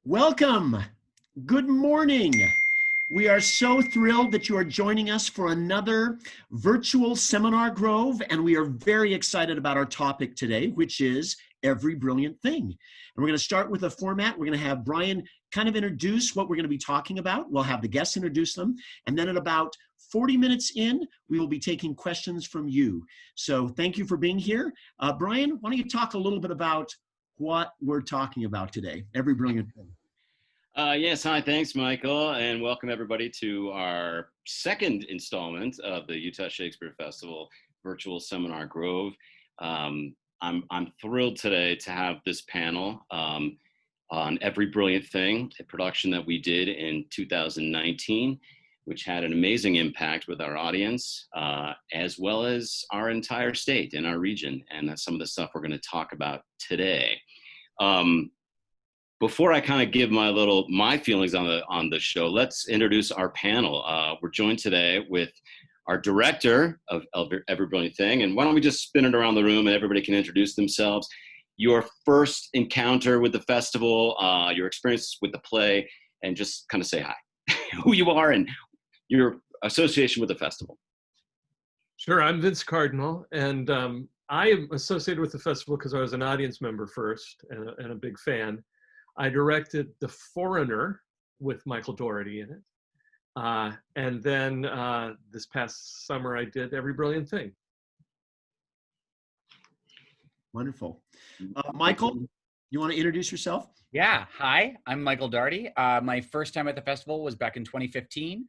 Welcome. Good morning. We are so thrilled that you are joining us for another virtual seminar Grove, and we are very excited about our topic today, which is Every Brilliant Thing. And we're going to start with a format. We're going to have Brian kind of introduce what we're going to be talking about. We'll have the guests introduce them, and then at about 40 minutes in, we will be taking questions from you. So thank you for being here. Brian, why don't you talk a little bit about what we're talking about today, Every Brilliant Thing. Yes, hi, thanks, Michael, and welcome everybody to our second installment of the Utah Shakespeare Festival Virtual Seminar Grove. I'm thrilled today to have this panel on Every Brilliant Thing, a production that we did in 2019, which had an amazing impact with our audience, as well as our entire state and our region, and that's some of the stuff we're going to talk about today. Before I kind of give my feelings on the show, let's introduce our panel. We're joined today with our director of Every Brilliant Thing, and why don't we just spin it around the room and everybody can introduce themselves. Your first encounter with the festival, your experience with the play, and just kind of say hi, who you are and your association with the festival. Sure, I'm Vince Cardinal, and I am associated with the festival because I was an audience member first and a big fan. I directed The Foreigner with Michael Dougherty in it. And then this past summer, I did Every Brilliant Thing. Wonderful. Michael, you want to introduce yourself? Yeah, hi, I'm Michael Dougherty. My first time at the festival was back in 2015.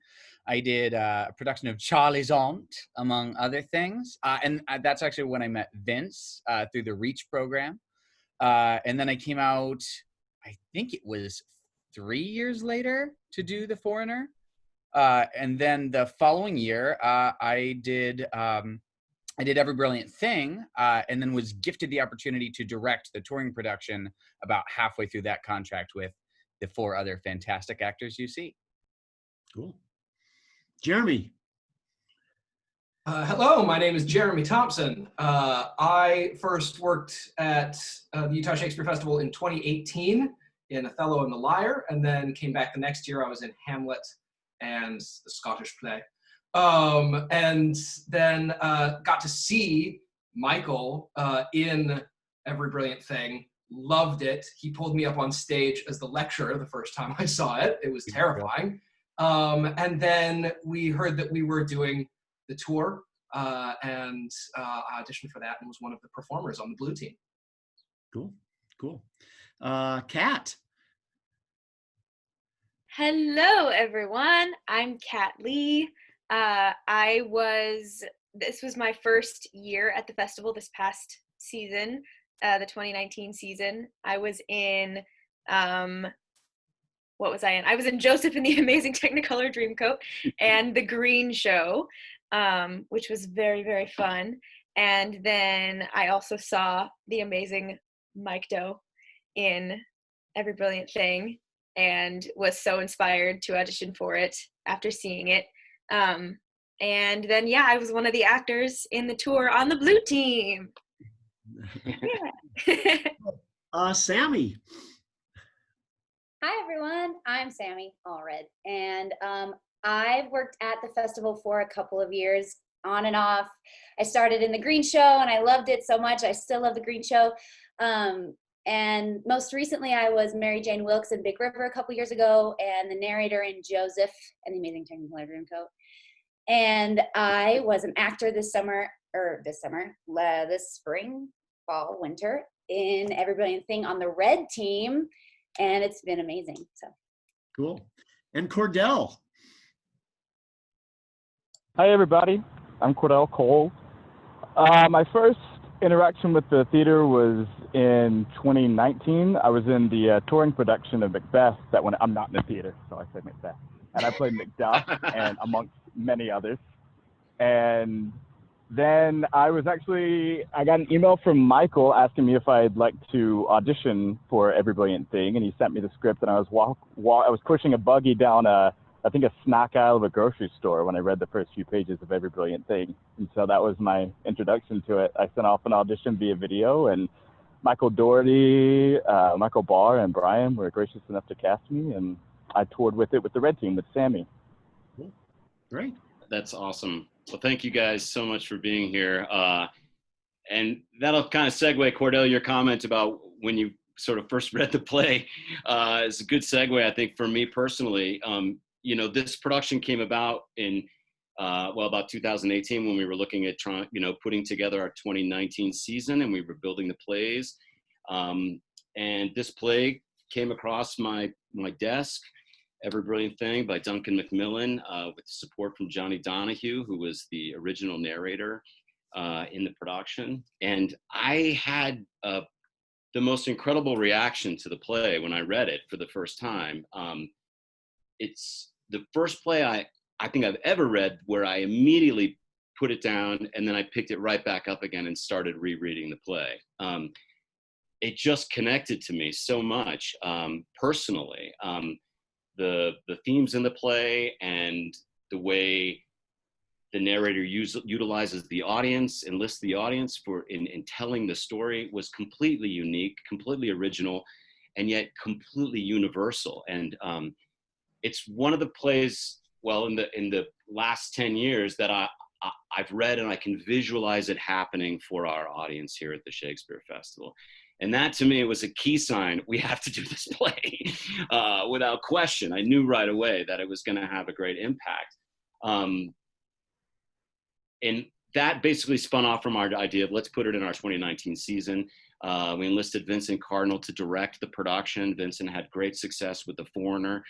I did a production of Charlie's Aunt, among other things. And that's actually when I met Vince through the REACH program. And then I came out, I think it was 3 years later to do The Foreigner. And then the following year, I did Every Brilliant Thing, and then was gifted the opportunity to direct the touring production about halfway through that contract with the 4 other fantastic actors you see. Cool. Jeremy. Hello, my name is Jeremy Thompson. I first worked at the Utah Shakespeare Festival in 2018 in Othello and the Liar, and then came back the next year. I was in Hamlet and the Scottish play. And then got to see Michael in Every Brilliant Thing. Loved it. He pulled me up on stage as the lecturer the first time I saw it. It was terrifying. And then we heard that we were doing the tour, and I auditioned for that and was one of the performers on the blue team. Cool, cool. Kat. Hello, everyone. I'm Kat Lee. This was my first year at the festival this past season, the 2019 season. I was in, what was I in? I was in Joseph and the Amazing Technicolor Dreamcoat and The Green Show, which was very, very fun. And then I also saw the amazing Mike Doe in Every Brilliant Thing and was so inspired to audition for it after seeing it. And then, yeah, I was one of the actors in the tour on the blue team. Yeah. Sammy. Hi, everyone. I'm Sammy Allred, and I've worked at the festival for a couple of years, on and off. I started in The Green Show, and I loved it so much. I still love The Green Show. And most recently, I was Mary Jane Wilkes in Big River a couple years ago, and the narrator in Joseph and the Amazing Technicolor Dreamcoat. And I was an actor this spring, fall, winter, in Every Brilliant Thing on the red team, and it's been amazing. So Cool. And Cordell. Hi, everybody. I'm Cordell Cole. My first interaction with the theater was in 2019. I was in the touring production of Macbeth. I'm not in the theater, so I said Macbeth. And I played Macduff, and amongst many others. And then I got an email from Michael asking me if I'd like to audition for Every Brilliant Thing, and he sent me the script, and I was pushing a buggy down a snack aisle of a grocery store when I read the first few pages of Every Brilliant Thing. And so that was my introduction to it. I sent off an audition via video, and Michael Doherty, Michael Barr, and Brian were gracious enough to cast me, and I toured with it with the red team with Sammy. Cool. Great. That's awesome. Well, thank you guys so much for being here. And that'll kind of segue, Cordell, your comment about when you sort of first read the play is a good segue, I think, for me personally. You know, this production came about in, about 2018 when we were looking at trying, putting together our 2019 season, and we were building the plays. And this play came across my desk, Every Brilliant Thing by Duncan Macmillan, with support from Johnny Donahue, who was the original narrator in the production. And I had the most incredible reaction to the play when I read it for the first time. It's the first play I think I've ever read where I immediately put it down and then I picked it right back up again and started rereading the play. It just connected to me so much personally. The themes in the play and the way the narrator utilizes the audience, enlists the audience in telling the story was completely unique, completely original, and yet completely universal. And it's one of the plays, well, in the last 10 years that I've read and I can visualize it happening for our audience here at the Shakespeare Festival. And that, to me, was a key sign. We have to do this play without question. I knew right away that it was going to have a great impact. And that basically spun off from our idea of let's put it in our 2019 season. We enlisted Vincent Cardinal to direct the production. Vincent had great success with The Foreigner.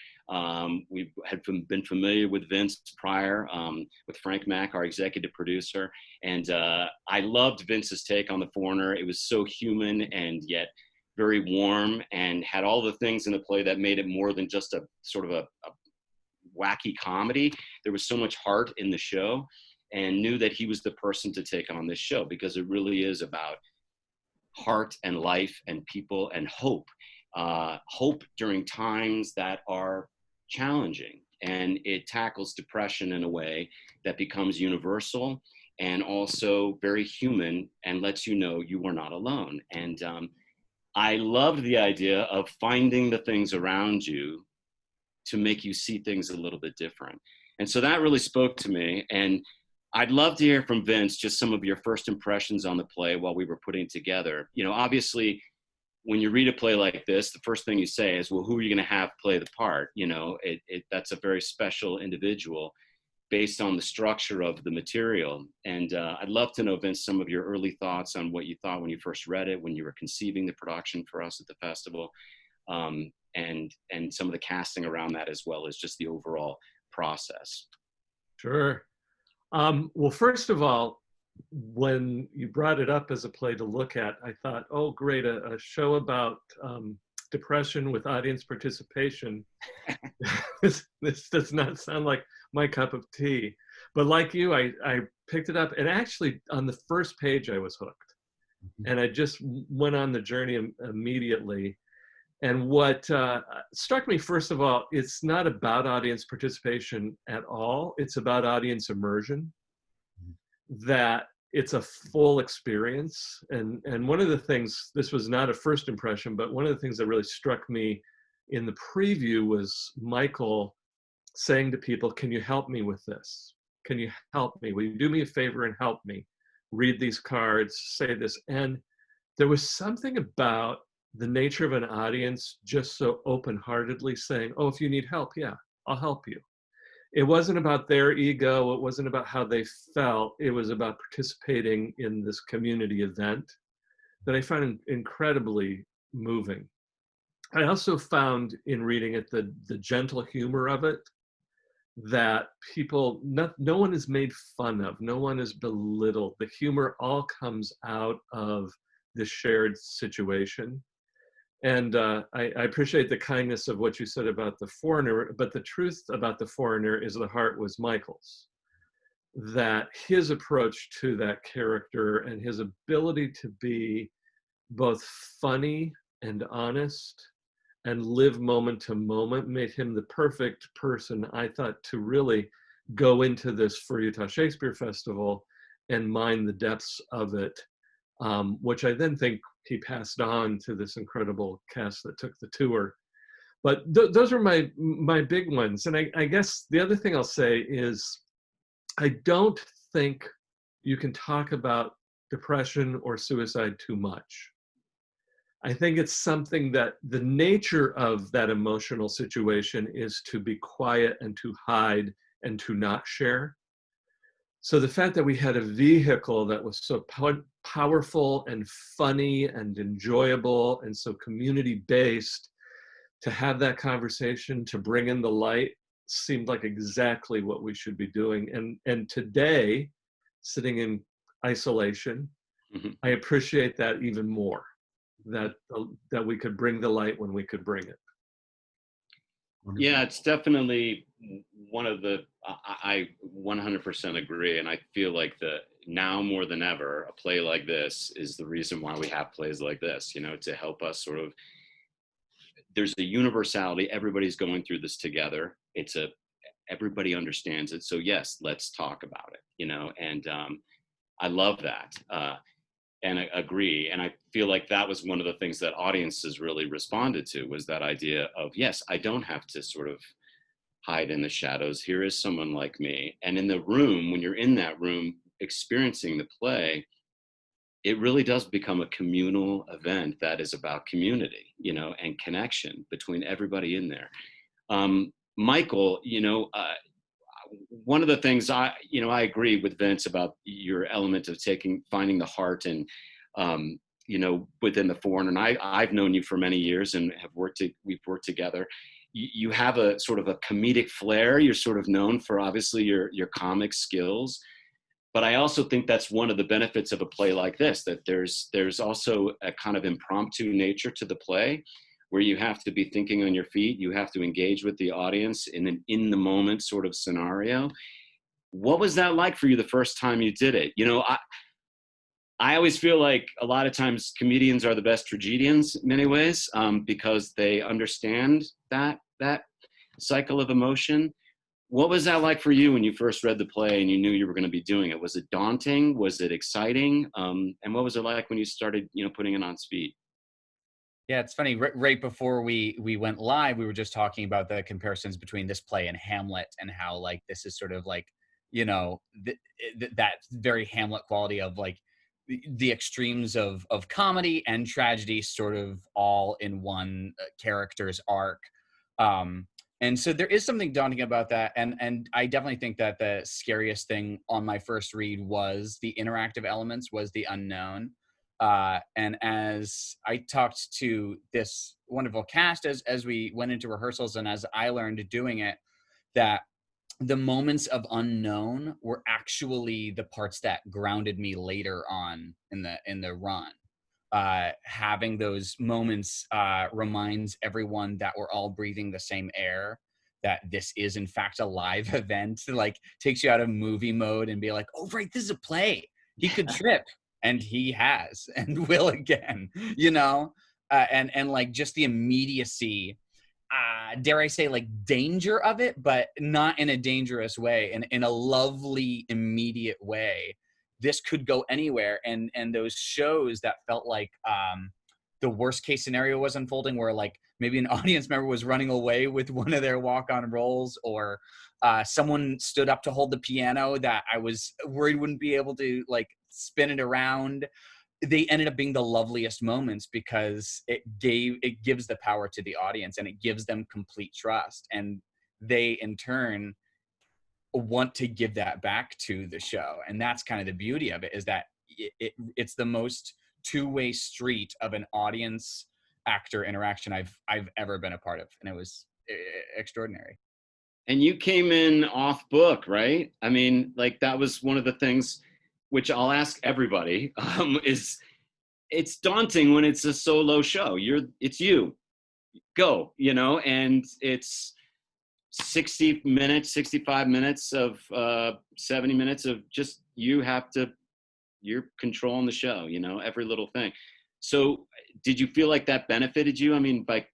We had been familiar with Vince prior, with Frank Mack, our executive producer. And I loved Vince's take on The Foreigner. It was so human and yet very warm, and had all the things in the play that made it more than just a sort of a wacky comedy. There was so much heart in the show, and knew that he was the person to take on this show, because it really is about heart and life and people and hope. Hope during times that are challenging. And it tackles depression in a way that becomes universal and also very human, and lets you know you are not alone. And I loved the idea of finding the things around you to make you see things a little bit different. And so that really spoke to me. And I'd love to hear from Vince just some of your first impressions on the play while we were putting it together. Obviously, when you read a play like this, the first thing you say is, well, who are you going to have play the part? That's a very special individual based on the structure of the material. And I'd love to know, Vince, some of your early thoughts on what you thought when you first read it, when you were conceiving the production for us at the festival, and some of the casting around that, as well as just the overall process. Sure. Well, first of all, when you brought it up as a play to look at, I thought, oh, great, a show about depression with audience participation. This does not sound like my cup of tea. But like you, I picked it up, and actually on the first page I was hooked. And I just went on the journey immediately. And what struck me, first of all, it's not about audience participation at all. It's about audience immersion, that it's a full experience. And one of the things, this was not a first impression, but one of the things that really struck me in the preview was Michael saying to people, can you help me with this? Can you help me? Will you do me a favor and help me? Read these cards, say this. And there was something about the nature of an audience just so open-heartedly saying, oh, if you need help, yeah, I'll help you. It wasn't about their ego. It wasn't about how they felt. It was about participating in this community event that I found incredibly moving. I also found in reading it the gentle humor of it, that people, no one is made fun of, no one is belittled. The humor all comes out of the shared situation. And I appreciate the kindness of what you said about The Foreigner, but the truth about The Foreigner is the heart was Michael's. That his approach to that character and his ability to be both funny and honest and live moment to moment made him the perfect person, I thought, to really go into this for Utah Shakespeare Festival and mine the depths of it which I then think he passed on to this incredible cast that took the tour. But those are my big ones. And I guess the other thing I'll say is I don't think you can talk about depression or suicide too much. I think it's something that the nature of that emotional situation is to be quiet and to hide and to not share. So the fact that we had a vehicle that was so powerful and funny and enjoyable and so community-based, to have that conversation, to bring in the light, seemed like exactly what we should be doing. And today, sitting in isolation, I appreciate that even more, that we could bring the light when we could bring it. Wonderful. Yeah, it's definitely one of the, I 100% agree. And I feel like now more than ever, a play like this is the reason why we have plays like this, to help us sort of, there's a universality. Everybody's going through this together. Everybody understands it. So yes, let's talk about it, and I love that. And I agree. And I feel like that was one of the things that audiences really responded to, was that idea of, yes, I don't have to sort of hide in the shadows. Here is someone like me. And in the room, when you're in that room experiencing the play, it really does become a communal event that is about community, and connection between everybody in there. Michael, one of the things I agree with Vince about your element of finding the heart and, within the foreigner. And I've known you for many years and we've worked together. You have a sort of a comedic flair. You're sort of known for obviously your comic skills. But I also think that's one of the benefits of a play like this, that there's also a kind of impromptu nature to the play, where you have to be thinking on your feet. You have to engage with the audience in an in the moment sort of scenario. What was that like for you the first time you did it? I always feel like a lot of times comedians are the best tragedians in many ways, because they understand that cycle of emotion. What was that like for you when you first read the play and you knew you were going to be doing it? Was it daunting? Was it exciting? And what was it like when you started, putting it on speed? Yeah, it's funny. Right before we went live, we were just talking about the comparisons between this play and Hamlet, and how like this is sort of like, that very Hamlet quality of like the extremes of comedy and tragedy, sort of all in one character's arc. And so there is something daunting about that. And I definitely think that the scariest thing on my first read was the interactive elements, was the unknown. And as I talked to this wonderful cast as we went into rehearsals, and as I learned doing it, that the moments of unknown were actually the parts that grounded me later on in the run. Having those moments reminds everyone that we're all breathing the same air, that this is in fact a live event, like takes you out of movie mode and be like, oh right, this is a play. He could trip, and he has and will again, and like just the immediacy, dare I say, like danger of it, but not in a dangerous way, in a lovely immediate way. This could go anywhere. And those shows that felt like the worst case scenario was unfolding, where like maybe an audience member was running away with one of their walk-on roles, or someone stood up to hold the piano that I was worried wouldn't be able to like spin it around. They ended up being the loveliest moments, because it gives the power to the audience, and it gives them complete trust. And they in turn want to give that back to the show. And that's kind of the beauty of it, is that it's the most two-way street of an audience actor interaction I've ever been a part of. And it was extraordinary. And you came in off book, right? I mean, like that was one of the things which I'll ask everybody, is it's daunting when it's a solo show. It's you, go, and it's 60 minutes, 65 minutes of 70 minutes of just, you're controlling the show, every little thing. So did you feel like that benefited you? I mean, like,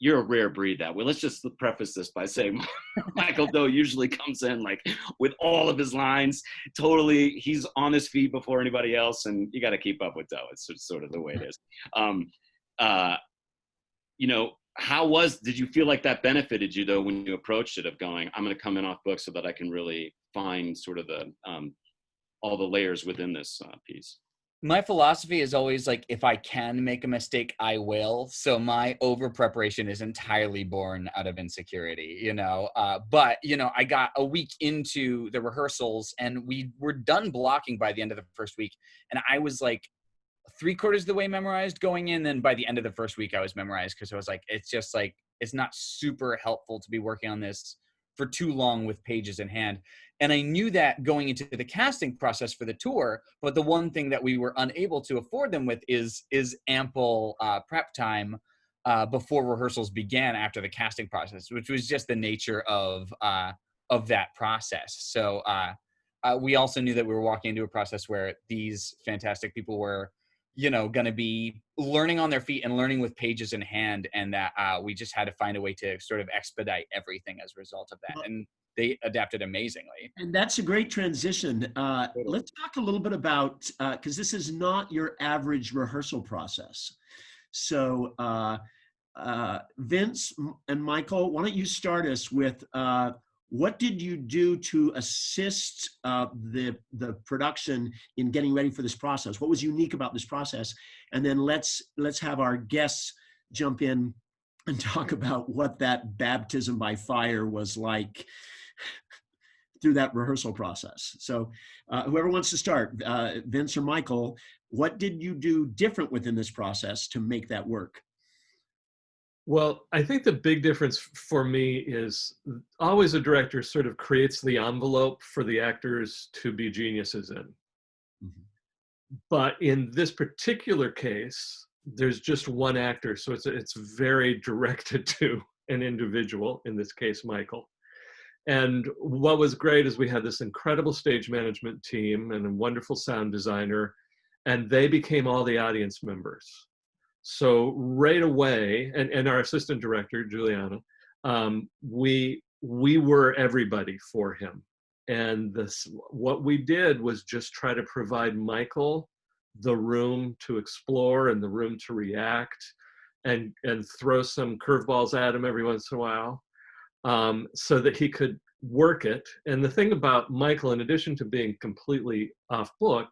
you're a rare breed that way. Let's just preface this by saying Michael Doe usually comes in like with all of his lines. Totally, he's on his feet before anybody else, and you got to keep up with Doe. It's sort of the way it is. You know, did you feel like that benefited you though when you approached it of going, I'm going to come in off book so that I can really find sort of the all the layers within this piece? My philosophy is always like, if I can make a mistake, I will. So my over preparation is entirely born out of insecurity, you know. But, you know, I got a week into the rehearsals and we were done blocking by the end of the first week. And I was like 3/4 of the way memorized going in. Then by the end of the first week, I was memorized because I was like, it's just like, it's not super helpful to be working on this for too long with pages in hand. And I knew that going into the casting process for the tour, but the one thing that we were unable to afford them with is ample prep time before rehearsals began after the casting process, which was just the nature of that process. So we also knew that we were walking into a process where these fantastic people were, you know, going to be learning on their feet and learning with pages in hand, and that we just had to find a way to sort of expedite everything as a result of that. And they adapted amazingly. And that's a great transition. Let's talk a little bit about, because this is not your average rehearsal process. So Vince and Michael, why don't you start us with what did you do to assist the production in getting ready for this process? What was unique about this process? And then let's have our guests jump in and talk about what that baptism by fire was like through that rehearsal process. So whoever wants to start, Vince or Michael, what did you do different within this process to make that work? Well, I think the big difference for me is always a director sort of creates the envelope for the actors to be geniuses in. Mm-hmm. But in this particular case, there's just one actor, so it's very directed to an individual, in this case, Michael. And what was great is we had this incredible stage management team and a wonderful sound designer, and they became all the audience members. So right away, and our assistant director, Juliana, we were everybody for him. And what we did was just try to provide Michael the room to explore and the room to react and throw some curveballs at him every once in a while, so that he could work it. And the thing about Michael, in addition to being completely off book,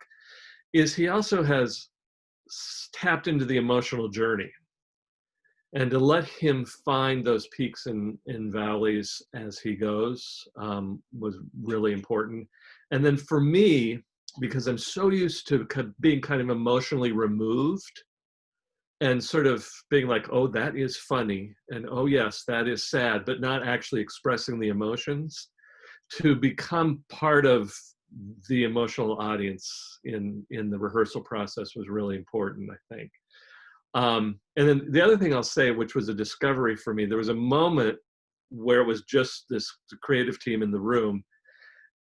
is he also has tapped into the emotional journey, and to let him find those peaks and valleys as he goes was really important. And then for me, because I'm so used to being kind of emotionally removed and sort of being like, oh, that is funny, and oh yes, that is sad, but not actually expressing the emotions, to become part of the emotional audience in the rehearsal process was really important, I think. And then the other thing I'll say, which was a discovery for me, there was a moment where it was just this creative team in the room,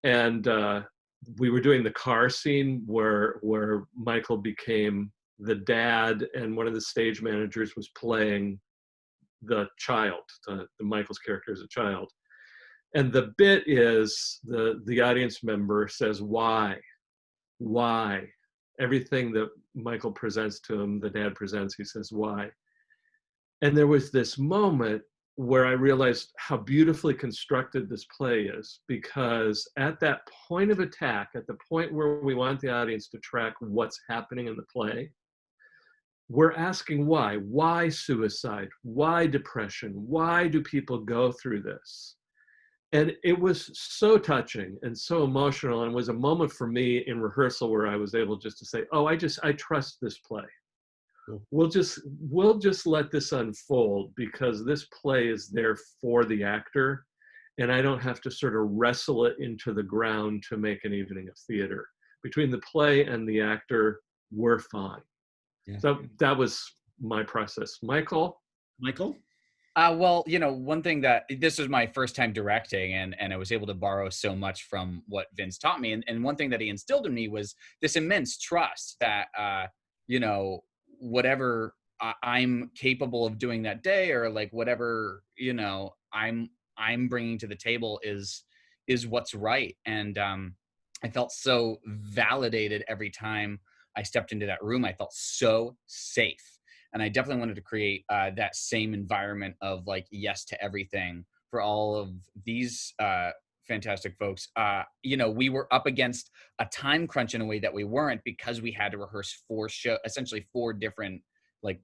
and we were doing the car scene where Michael became the dad, and one of the stage managers was playing the child, the Michael's character as a child. And the bit is the audience member says, why? Everything that Michael presents to him, the dad presents, he says, why? And there was this moment where I realized how beautifully constructed this play is, because at that point of attack, at the point where we want the audience to track what's happening in the play, we're asking why. Why suicide? Why depression? Why do people go through this? And it was so touching and so emotional, and was a moment for me in rehearsal where I was able just to say, oh, I trust this play. Cool. We'll just let this unfold, because this play is there for the actor, and I don't have to sort of wrestle it into the ground to make an evening of theater. Between the play and the actor, we're fine. Yeah. So that was my process. Michael? Well, you know, one thing that this was my first time directing, and I was able to borrow so much from what Vince taught me. And one thing that he instilled in me was this immense trust that, you know, whatever I'm capable of doing that day, or like whatever, you know, I'm bringing to the table is what's right. And I felt so validated every time I stepped into that room. I felt so safe. And I definitely wanted to create that same environment of like yes to everything for all of these fantastic folks. You know, we were up against a time crunch in a way that we weren't, because we had to rehearse essentially four different like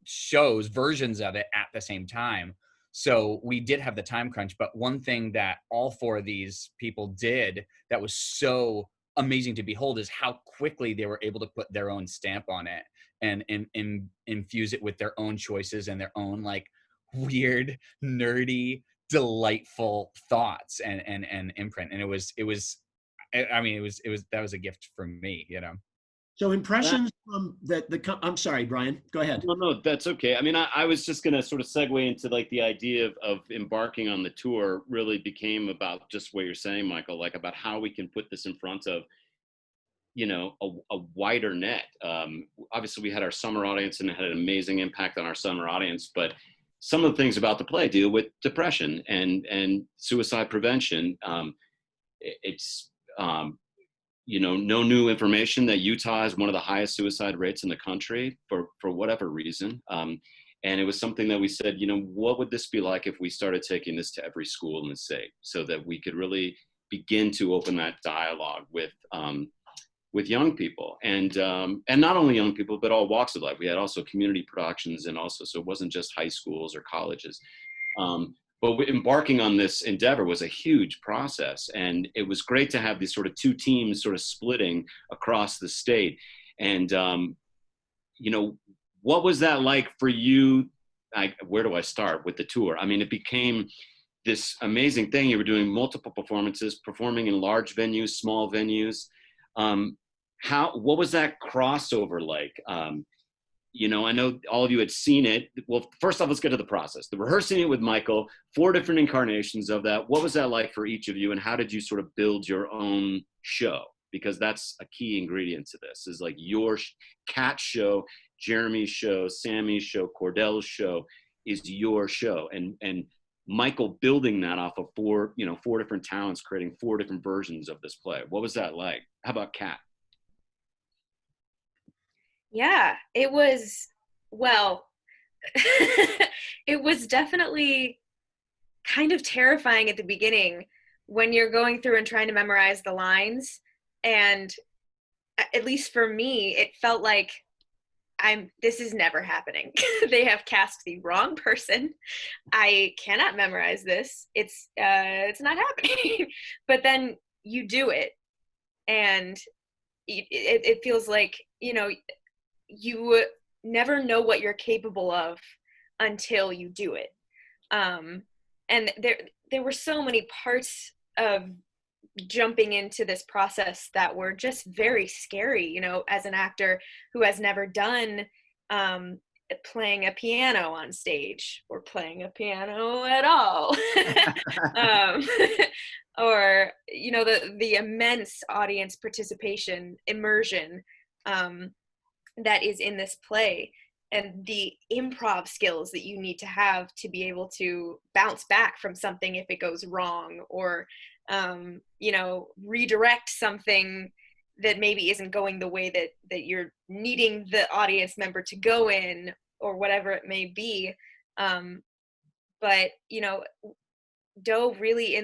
shows, versions of it at the same time. So we did have the time crunch. But one thing that all four of these people did that was so amazing to behold is how quickly they were able to put their own stamp on it and infuse it with their own choices and their own like weird, nerdy, delightful thoughts and imprint. And it was I mean, that was a gift from me, you know. So impressions from I'm sorry, Brian, go ahead. No, that's okay. I mean, I was just going to sort of segue into like the idea of embarking on the tour really became about just what you're saying, Michael, like about how we can put this in front of, you know, a wider net. Obviously we had our summer audience and it had an amazing impact on our summer audience, but some of the things about the play deal with depression and suicide prevention. You know, no new information that Utah has one of the highest suicide rates in the country for whatever reason. And it was something that we said, you know, what would this be like if we started taking this to every school in the state, so that we could really begin to open that dialogue with young people, and not only young people, but all walks of life. We had also community productions, and also, so it wasn't just high schools or colleges. But embarking on this endeavor was a huge process, and it was great to have these sort of two teams sort of splitting across the state. And you know, what was that like for you? Where do I start with the tour? I mean, it became this amazing thing. You were doing multiple performances, performing in large venues, small venues. What was that crossover like? You know, I know all of you had seen it. Well, first off, let's get to the process. The rehearsing it with Michael, 4 different incarnations of that. What was that like for each of you, and how did you sort of build your own show? Because that's a key ingredient to this, is like your Cat show, Jeremy's show, Sammy's show, Cordell's show is your show. And Michael building that off of 4 different talents, creating 4 different versions of this play. What was that like? How about Cat? Yeah, it was, well, it was definitely kind of terrifying at the beginning when you're going through and trying to memorize the lines. And at least for me, it felt like this is never happening. They have cast the wrong person. I cannot memorize this. It's not happening. But then you do it, and it feels like, you know, you never know what you're capable of until you do it. And there were so many parts of jumping into this process that were just very scary, you know, as an actor who has never done playing a piano on stage, or playing a piano at all. Or, you know, the immense audience participation, immersion that is in this play, and the improv skills that you need to have to be able to bounce back from something if it goes wrong, or you know, redirect something that maybe isn't going the way that you're needing the audience member to go in, or whatever it may be. But, you know, really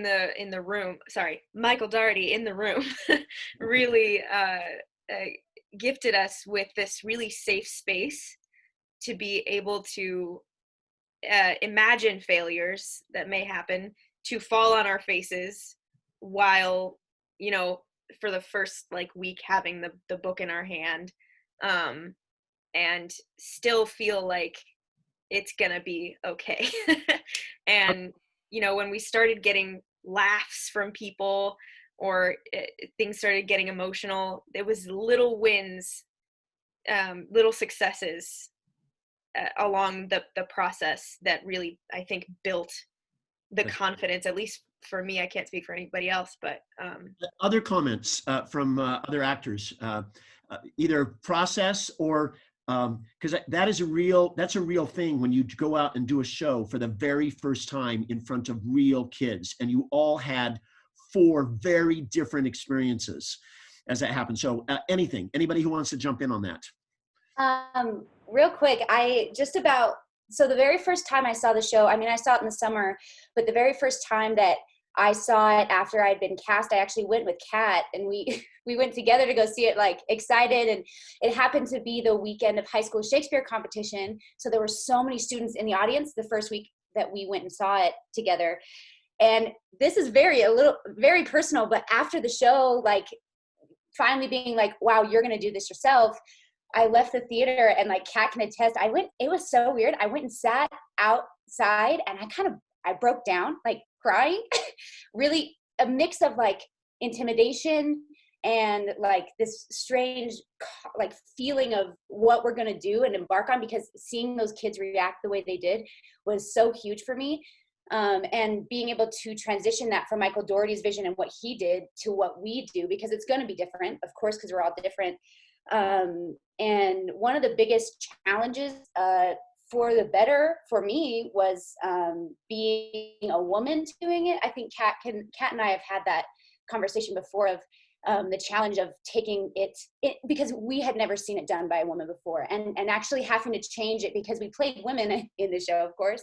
Michael Daugherty in the room really gifted us with this really safe space to be able to imagine failures that may happen, to fall on our faces while, you know, for the first like week having the book in our hand, and still feel like it's gonna be okay. And, you know, when we started getting laughs from people, or things started getting emotional, it was little wins, little successes along the process that really, I think, built the confidence, at least for me. I can't speak for anybody else, but other comments from other actors, either process or because that's a real thing when you go out and do a show for the very first time in front of real kids, and you all had 4 very different experiences as that happened. So anybody who wants to jump in on that? Real quick, so the very first time I saw the show, I mean, I saw it in the summer, but the very first time that I saw it after I'd been cast, I actually went with Kat, and we went together to go see it, like excited. And it happened to be the weekend of high school Shakespeare competition. So there were so many students in the audience the first week that we went and saw it together. And this is very personal, but after the show, like finally being like, wow, you're going to do this yourself. I left the theater, and like Kat can attest, it was so weird. I went and sat outside, and I broke down, like crying, really a mix of like intimidation and like this strange like feeling of what we're going to do and embark on, because seeing those kids react the way they did was so huge for me. And being able to transition that from Michael Dougherty's vision and what he did to what we do, because it's going to be different, of course, because we're all different. And one of the biggest challenges for the better for me was being a woman doing it. I think Kat and I have had that conversation before of the challenge of taking it, because we had never seen it done by a woman before, and actually having to change it because we played women in the show, of course.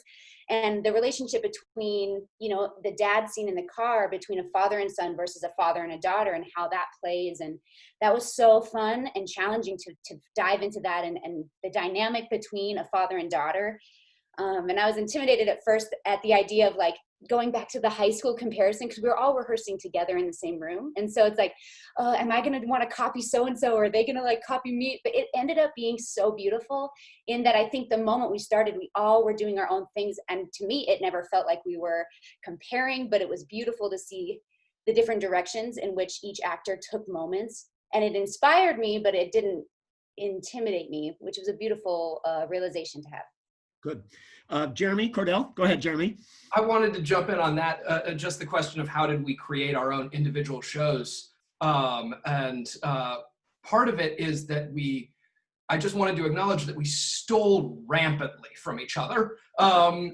And the relationship between, the dad scene in the car between a father and son versus a father and a daughter, and how that plays. And that was so fun and challenging to dive into that, and the dynamic between a father and daughter. And I was intimidated at first at the idea of like going back to the high school comparison, because we were all rehearsing together in the same room. And so it's like, am I going to want to copy so-and-so, or are they going to like copy me? But it ended up being so beautiful in that I think the moment we started, we all were doing our own things. And to me, it never felt like we were comparing, but it was beautiful to see the different directions in which each actor took moments. And it inspired me, but it didn't intimidate me, which was a beautiful realization to have. Good. Jeremy, Cordell, go ahead, Jeremy. I wanted to jump in on that, just the question of how did we create our own individual shows. And part of it is that I just wanted to acknowledge that we stole rampantly from each other,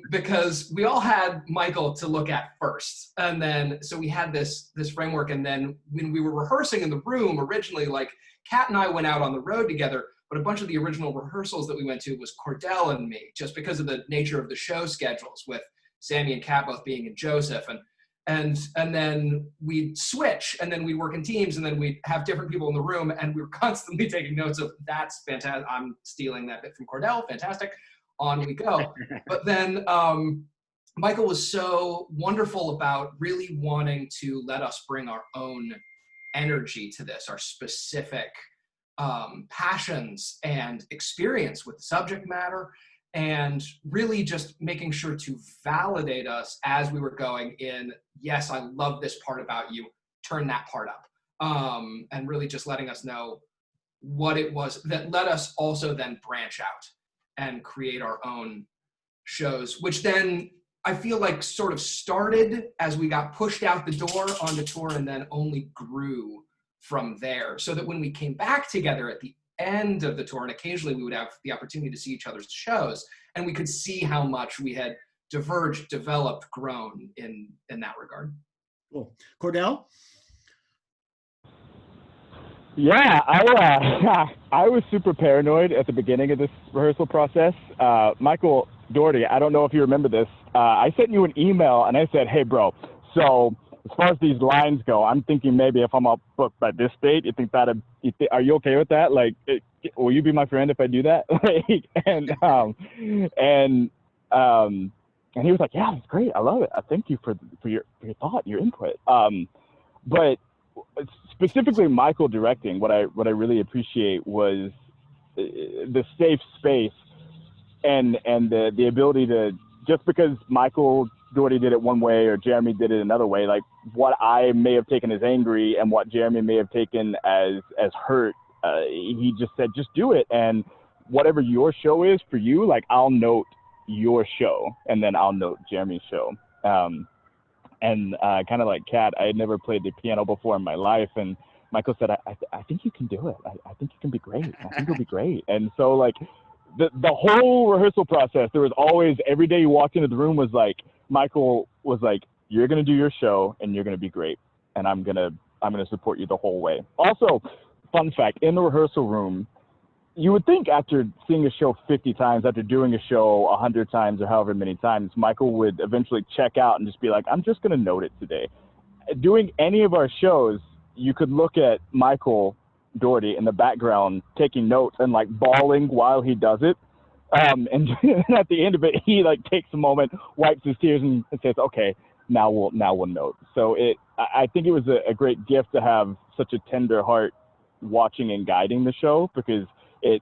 because we all had Michael to look at first. And then, so we had this framework. And then when we were rehearsing in the room originally, like Kat and I went out on the road together, but a bunch of the original rehearsals that we went to was Cordell and me, just because of the nature of the show schedules, with Sammy and Kat both being in Joseph. And then we'd switch, and then we'd work in teams, and then we'd have different people in the room, and we were constantly taking notes of, that's fantastic, I'm stealing that bit from Cordell, fantastic, on we go. But then Michael was so wonderful about really wanting to let us bring our own energy to this, our specific passions and experience with the subject matter, and really just making sure to validate us as we were going in. Yes, I love this part about you, turn that part up, and really just letting us know what it was that let us also then branch out and create our own shows, which then I feel like sort of started as we got pushed out the door onto tour, and then only grew from there, so that when we came back together at the end of the tour, and occasionally we would have the opportunity to see each other's shows, and we could see how much we had diverged, developed, grown in that regard. Cool. Cordell? Yeah, I was super paranoid at the beginning of this rehearsal process. Michael Dougherty, I don't know if you remember this. I sent you an email and I said, hey, bro, so as far as these lines go, I'm thinking maybe if I'm up booked by this date, are you okay with that? Like, will you be my friend if I do that? And he was like, yeah, that's great. I love it. I thank you for your thought, your input. But specifically Michael directing, what I really appreciate was the safe space and the ability to, just because Michael Dougherty did it one way or Jeremy did it another way, like what I may have taken as angry and what Jeremy may have taken as hurt, he just said, just do it. And whatever your show is for you, like I'll note your show and then I'll note Jeremy's show. And kind of like Kat, I had never played the piano before in my life. And Michael said, I think you can do it. I think you can be great. I think you'll be great. And so like the whole rehearsal process, there was always, every day you walked into the room was like, Michael was like, you're going to do your show and you're going to be great. And I'm going to support you the whole way. Also, fun fact, in the rehearsal room, you would think after seeing a show 50 times, after doing a show 100 times or however many times, Michael would eventually check out and just be like, I'm just going to note it today. Doing any of our shows, you could look at Michael Doherty in the background taking notes and like bawling while he does it. And at the end of it, he like takes a moment, wipes his tears and says, okay, now we'll note. So I think it was a great gift to have such a tender heart watching and guiding the show, because it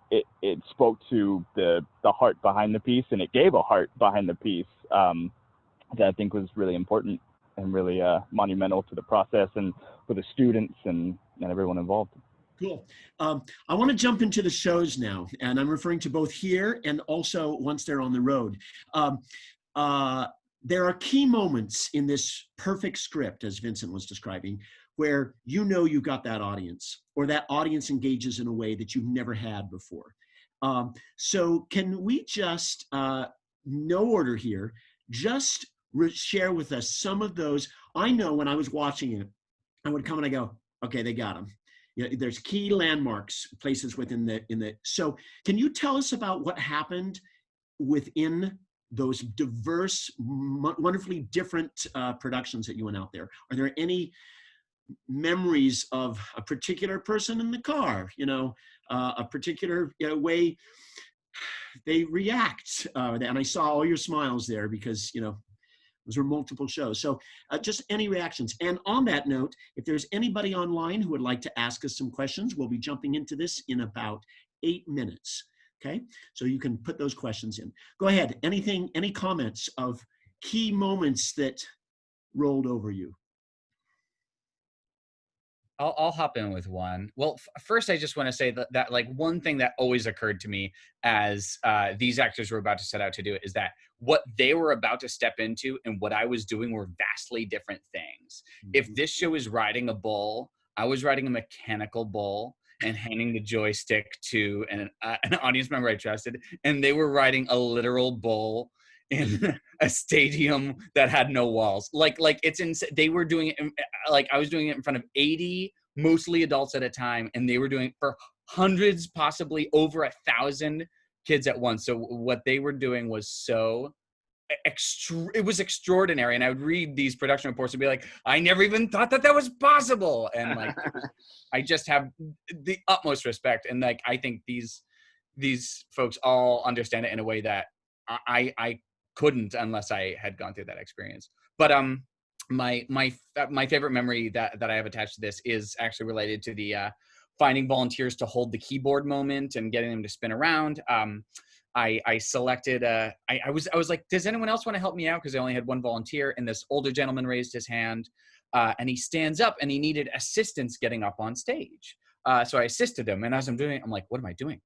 spoke to the heart behind the piece, and it gave a heart behind the piece that I think was really important and really monumental to the process and for the students and everyone involved. Cool. I want to jump into the shows now, and I'm referring to both here and also once they're on the road. There are key moments in this perfect script, as Vincent was describing, where you know you got that audience, or that audience engages in a way that you've never had before. So can we just, no order here, just share with us some of those? I know when I was watching it, I would come and I go, okay, they got them. You know, there's key landmarks, places within the. So can you tell us about what happened within those diverse, wonderfully different productions that you went out there? Are there any memories of a particular person in the car, a particular way they react? And I saw all your smiles there because, those were multiple shows. So just any reactions. And on that note, if there's anybody online who would like to ask us some questions, we'll be jumping into this in about 8 minutes. Okay, so you can put those questions in. Go ahead. Any comments of key moments that rolled over you? I'll hop in with one. Well, first, I just want to say that like one thing that always occurred to me as these actors were about to set out to do it is that what they were about to step into and what I was doing were vastly different things. Mm-hmm. If this show is riding a bull, I was riding a mechanical bull and handing the joystick to an audience member I trusted, and they were riding a literal bull in a stadium that had no walls. Like it's insane. They were doing it, like I was doing it in front of 80, mostly adults at a time, and they were doing it for hundreds, possibly over 1,000 kids at once. So what they were doing was so it was extraordinary. And I would read these production reports and be like, I never even thought that was possible. And like, I just have the utmost respect. And like, I think these folks all understand it in a way that I couldn't unless I had gone through that experience. But my favorite memory that I have attached to this is actually related to the finding volunteers to hold the keyboard moment and getting them to spin around. I selected, I was like, does anyone else want to help me out? Because I only had one volunteer, and this older gentleman raised his hand, and he stands up and he needed assistance getting up on stage. So I assisted him, and as I'm doing it, I'm like, what am I doing?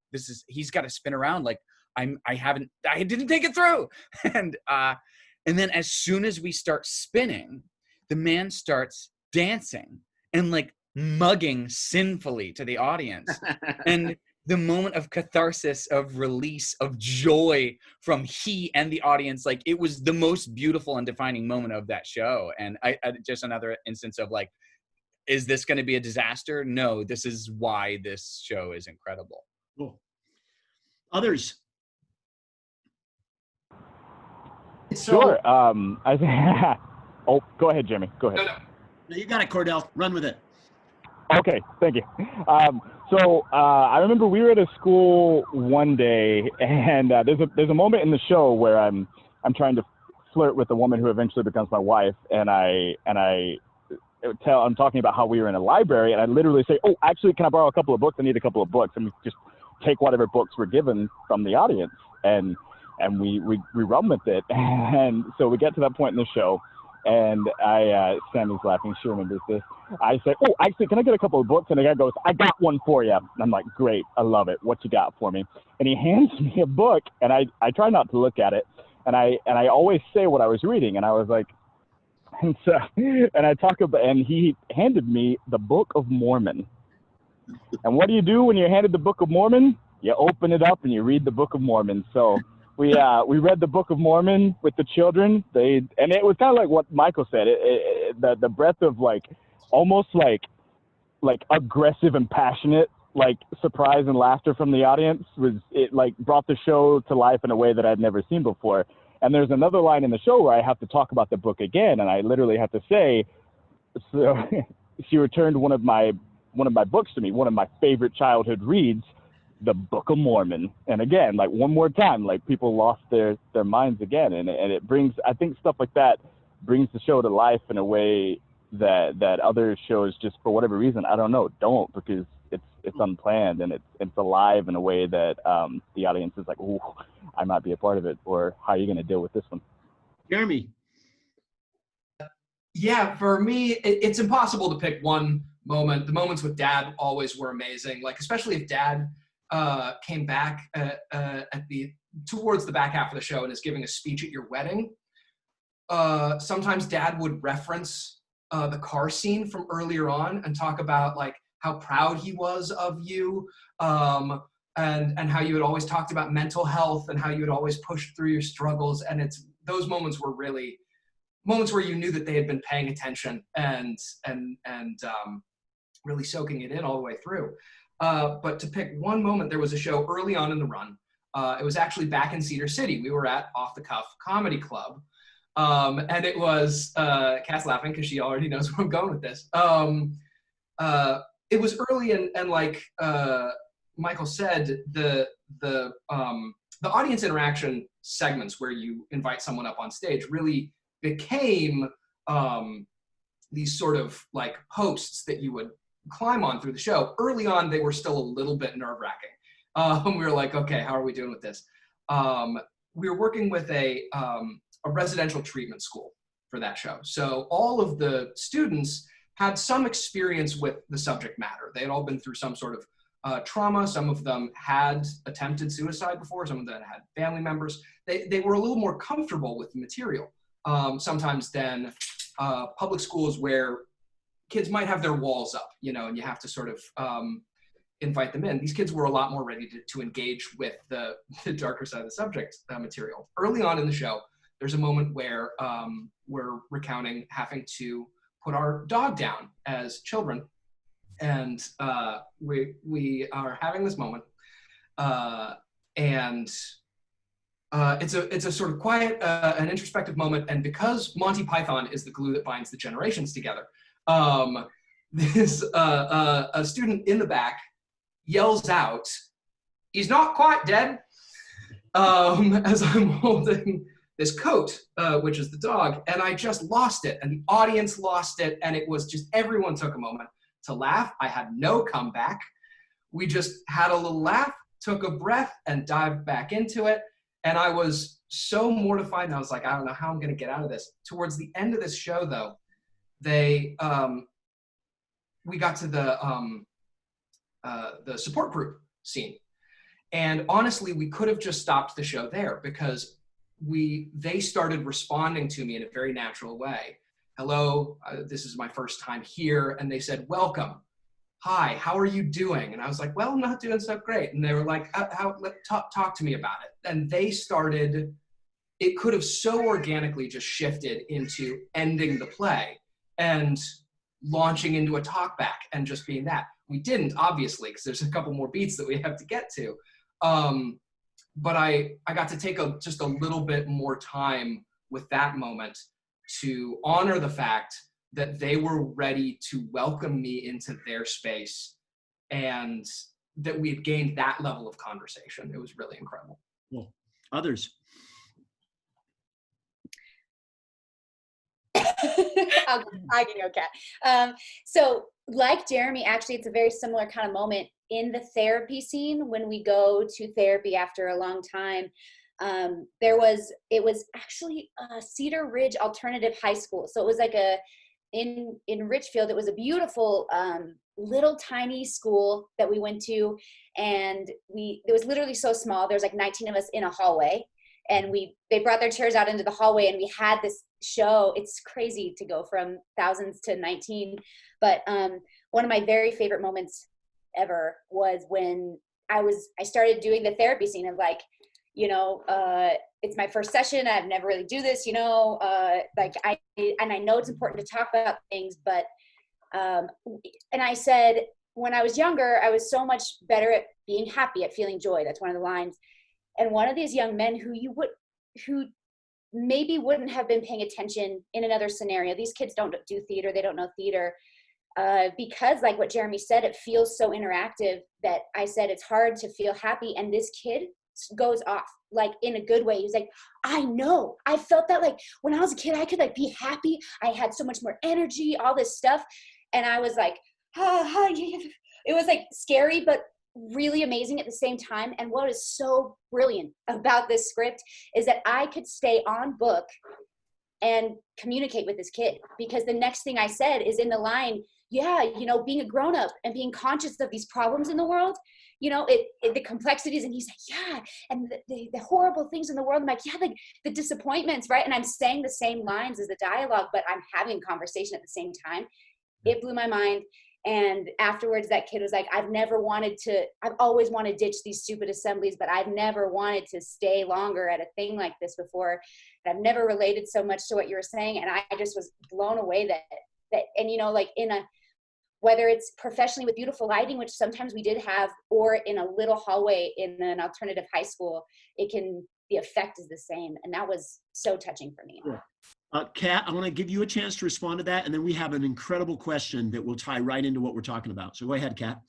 He's got to spin around. Like I didn't take it through. And then as soon as we start spinning, the man starts dancing and like mugging sinfully to the audience. And the moment of catharsis, of release, of joy from he and the audience, like it was the most beautiful and defining moment of that show. And I just another instance of like, is this going to be a disaster? No, this is why this show is incredible. Cool. Others? Sure. I think. Oh, go ahead, Jimmy. Go ahead. No, you got it, Cordell. Run with it. Okay, thank you. So I remember we were at a school one day, and there's a moment in the show where I'm trying to flirt with the woman who eventually becomes my wife, and I'm talking about how we were in a library, and I literally say, "Oh, actually, can I borrow a couple of books? I need a couple of books," and we just take whatever books were given from the audience, and we run with it, and so we get to that point in the show. And Sammy's laughing. She remembers this. I say, "Oh, actually, can I get a couple of books?" And the guy goes, "I got one for you." And I'm like, "Great, I love it. What you got for me?" And he hands me a book, and I try not to look at it. And I always say what I was reading. And I was like, And so, and I talk about, and he handed me the Book of Mormon. And what do you do when you're handed the Book of Mormon? You open it up and you read the Book of Mormon. So we read the Book of Mormon with the children. And it was kind of like what Michael said. The breadth of like almost like aggressive and passionate like surprise and laughter from the audience like brought the show to life in a way that I'd never seen before. And there's another line in the show where I have to talk about the book again, and I literally have to say, so she returned one of my books to me, one of my favorite childhood reads, the Book of Mormon. And again, like one more time, like people lost their minds again, and it brings, I think stuff like that brings the show to life in a way that other shows, just for whatever reason, I don't know, don't, because it's unplanned and it's alive in a way that the audience is like, ooh, I might be a part of it, or how are you going to deal with this one? Jeremy. Yeah, for me, it's impossible to pick one moment. The moments with Dad always were amazing. Like, especially if Dad came back towards the back half of the show and is giving a speech at your wedding. Sometimes Dad would reference the car scene from earlier on and talk about like how proud he was of you, and how you had always talked about mental health and how you had always pushed through your struggles. And those moments were really moments where you knew that they had been paying attention and really soaking it in all the way through. But to pick one moment, there was a show early on in the run. It was actually back in Cedar City. We were at Off the Cuff Comedy Club. And it was, Cass laughing because she already knows where I'm going with this. It was early and like Michael said, the audience interaction segments where you invite someone up on stage really became these sort of like posts that you would climb on through the show. Early on, they were still a little bit nerve-wracking. We were like, okay, how are we doing with this? We were working with a residential treatment school for that show. So all of the students had some experience with the subject matter. They had all been through some sort of trauma. Some of them had attempted suicide before. Some of them had family members. They were a little more comfortable with the material sometimes than public schools where kids might have their walls up, you know, and you have to sort of invite them in. These kids were a lot more ready to engage with the darker side of the subject material. Early on in the show, there's a moment where we're recounting having to put our dog down as children. And we are having this moment. And it's a sort of quiet and introspective moment. And because Monty Python is the glue that binds the generations together, this a student in the back yells out, "He's not quite dead," as I'm holding this coat, which is the dog, and I just lost it, and the audience lost it, and it was just, everyone took a moment to laugh. I had no comeback. We just had a little laugh, took a breath, and dived back into it, and I was so mortified, and I was like, I don't know how I'm gonna get out of this. Towards the end of this show, though, we got to the support group scene, and honestly, we could have just stopped the show there because they started responding to me in a very natural way. Hello, this is my first time here. And they said, welcome. Hi, how are you doing? And I was like, well, I'm not doing so great. And they were like, talk to me about it. And they started, it could have so organically just shifted into ending the play and launching into a talk back and just being that. We didn't, obviously, because there's a couple more beats that we have to get to. But I got to take just a little bit more time with that moment to honor the fact that they were ready to welcome me into their space and that we had gained that level of conversation. It was really incredible. Cool. Others? I can go, Kat. So like Jeremy, actually, it's a very similar kind of moment in the therapy scene when we go to therapy after a long time. It was actually Cedar Ridge Alternative High School. So it was like in Richfield, it was a beautiful little tiny school that we went to. And it was literally so small. There was like 19 of us in a hallway. And they brought their chairs out into the hallway, and we had this show. It's crazy to go from thousands to 19. But one of my very favorite moments ever was when I started doing the therapy scene of like, you know, it's my first session. I've never really do this, you know, like I know it's important to talk about things, but, and I said, when I was younger, I was so much better at being happy, at feeling joy. That's one of the lines. And one of these young men who maybe wouldn't have been paying attention in another scenario. These kids don't do theater. They don't know theater. Because like what Jeremy said, it feels so interactive that I said, it's hard to feel happy. And this kid goes off like in a good way. He's like, I know, I felt that like when I was a kid, I could like be happy. I had so much more energy, all this stuff. And I was like, it was like scary, but really amazing at the same time. And what is so brilliant about this script is that I could stay on book and communicate with this kid, because the next thing I said is in the line, yeah, you know, being a grown-up and being conscious of these problems in the world, you know, the complexities. And he's like, yeah, and the horrible things in the world. I'm like, yeah, the disappointments, right? And I'm saying the same lines as the dialogue, but I'm having a conversation at the same time. It blew my mind. And afterwards, that kid was like, I've always wanted to ditch these stupid assemblies, but I've never wanted to stay longer at a thing like this before. And I've never related so much to what you were saying. And I just was blown away that, and you know, like whether it's professionally with beautiful lighting, which sometimes we did have, or in a little hallway in an alternative high school, the effect is the same. And that was so touching for me. Yeah. Kat, I want to give you a chance to respond to that, and then we have an incredible question that will tie right into what we're talking about. So go ahead, Kat.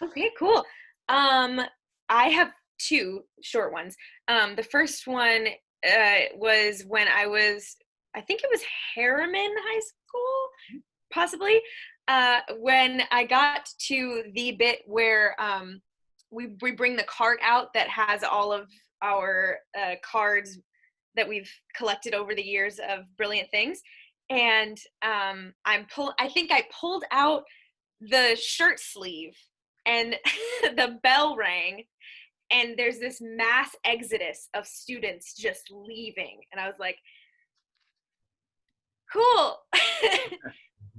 Okay, cool. I have two short ones. The first one was when I think it was Harriman High School, possibly, when I got to the bit where we bring the cart out that has all of our cards that we've collected over the years of brilliant things. And I think I pulled out the shirt sleeve and the bell rang, and there's this mass exodus of students just leaving. And I was like, cool,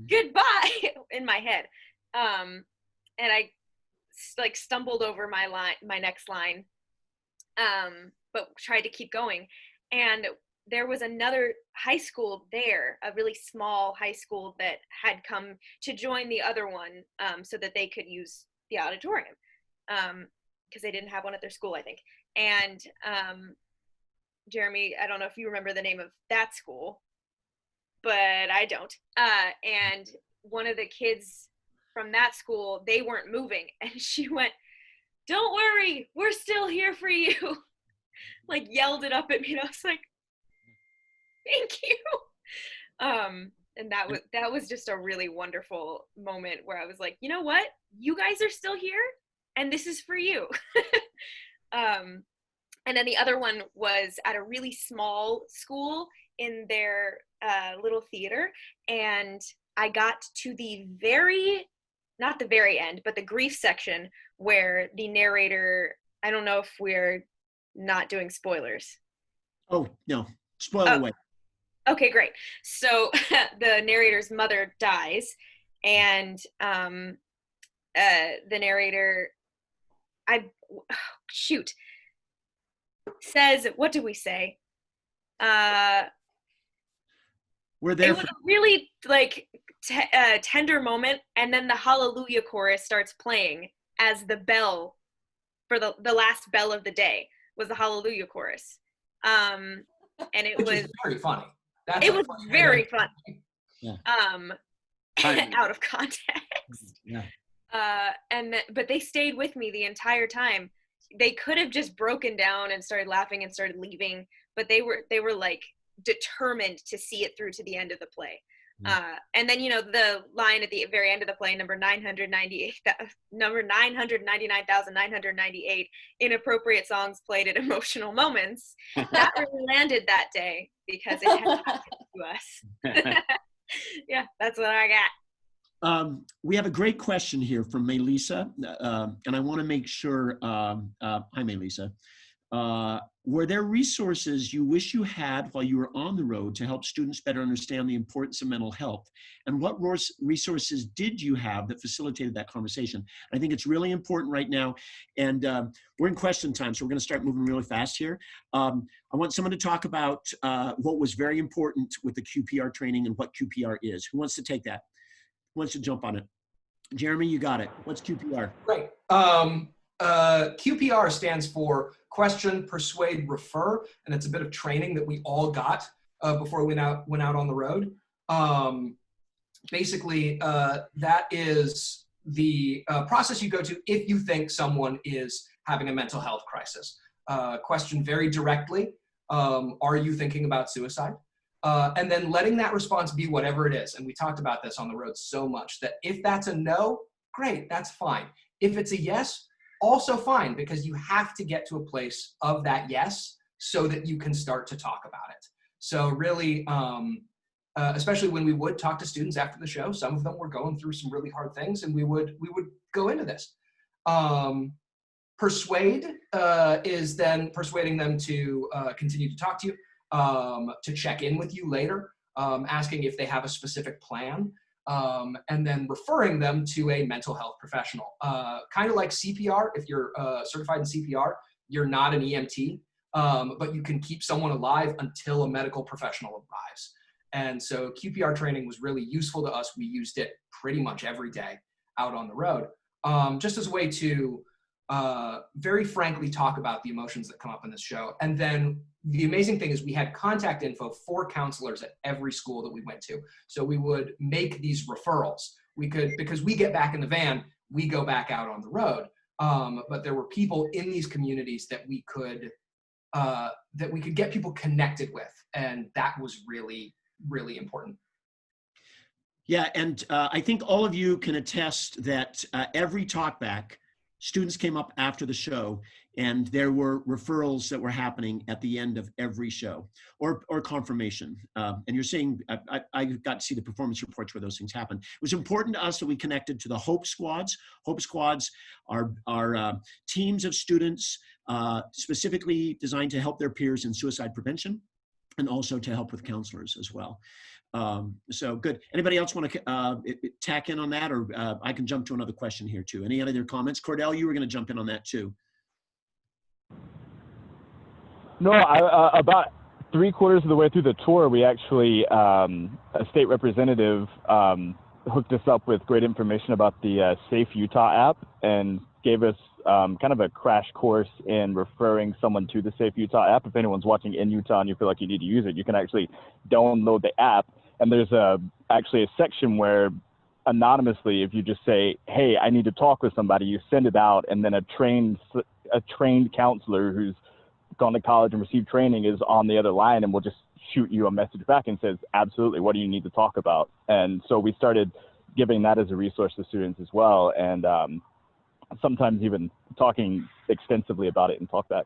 goodbye, in my head. And I like stumbled over my next line, but tried to keep going. And there was another high school there, a really small high school that had come to join the other one so that they could use the auditorium because they didn't have one at their school, I think. And Jeremy, I don't know if you remember the name of that school, but I don't. And one of the kids from that school, they weren't moving. And she went, "Don't worry, we're still here for you." Like yelled it up at me, and I was like, thank you. And that was just a really wonderful moment where I was like, you know what? You guys are still here, and this is for you. And then the other one was at a really small school in their little theater, and I got to not the very end, but the grief section where the narrator, I don't know if we're not doing spoilers. Oh, no. Spoil away. Okay, great. So the narrator's mother dies, and the narrator, says, what do we say? We're there. It was a really like tender moment, and then the Hallelujah chorus starts playing as the bell for the last bell of the day was the Hallelujah chorus. And it was very funny. It was very fun. Yeah. Out of context. Yeah. But they stayed with me the entire time. They could have just broken down and started laughing and started leaving, but they were like determined to see it through to the end of the play. And then, you know, the line at the very end of the play, number 999,998, inappropriate songs played at emotional moments. That really landed that day because it had happened to us. Yeah, that's what I got. We have a great question here from Melissa, and I want to make sure, hi Melissa, Were there resources you wish you had while you were on the road to help students better understand the importance of mental health? And what resources did you have that facilitated that conversation? I think it's really important right now. And we're in question time, so we're going to start moving really fast here. I want someone to talk about what was very important with the QPR training and what QPR is. Who wants to take that? Who wants to jump on it? Jeremy, you got it. What's QPR? Great. QPR stands for Question, Persuade, Refer, and it's a bit of training that we all got before we went out on the road. Basically, that is the process you go to if you think someone is having a mental health crisis. Question very directly, are you thinking about suicide? And then letting that response be whatever it is. And we talked about this on the road so much that if that's a no, great, that's fine. If it's a yes, also fine, because you have to get to a place of that yes so that you can start to talk about it. So really, especially when we would talk to students after the show, some of them were going through some really hard things, and we would go into this. Persuade is then persuading them to continue to talk to you, to check in with you later, asking if they have a specific plan. And then referring them to a mental health professional. Kind of like CPR, if you're certified in CPR, you're not an EMT, but you can keep someone alive until a medical professional arrives. And so QPR training was really useful to us. We used it pretty much every day out on the road, just as a way to very frankly talk about the emotions that come up in this show. And then the amazing thing is we had contact info for counselors at every school that we went to. So we would make these referrals. We could, because we get back in the van, we go back out on the road. But there were people in these communities that we could get people connected with. And that was really, really important. Yeah, and I think all of you can attest that every talkback, students came up after the show, and there were referrals that were happening at the end of every show, or confirmation. And you're seeing, I got to see the performance reports where those things happen. It was important to us that we connected to the Hope Squads. Hope Squads are teams of students specifically designed to help their peers in suicide prevention, and also to help with counselors as well. So good. Anybody else want to tack in on that, or I can jump to another question here too. Any other comments? Cordell, you were going to jump in on that too. No, about 3/4 of the way through the tour, we actually, a state representative hooked us up with great information about the Safe Utah app and gave us kind of a crash course in referring someone to the Safe Utah app. If anyone's watching in Utah and you feel like you need to use it, you can actually download the app. And there's actually a section where anonymously, if you just say, hey, I need to talk with somebody, you send it out, and then a trained counselor who's gone to college and received training is on the other line and will just shoot you a message back and says, absolutely, what do you need to talk about? And so we started giving that as a resource to students as well, and sometimes even talking extensively about it in talkbacks.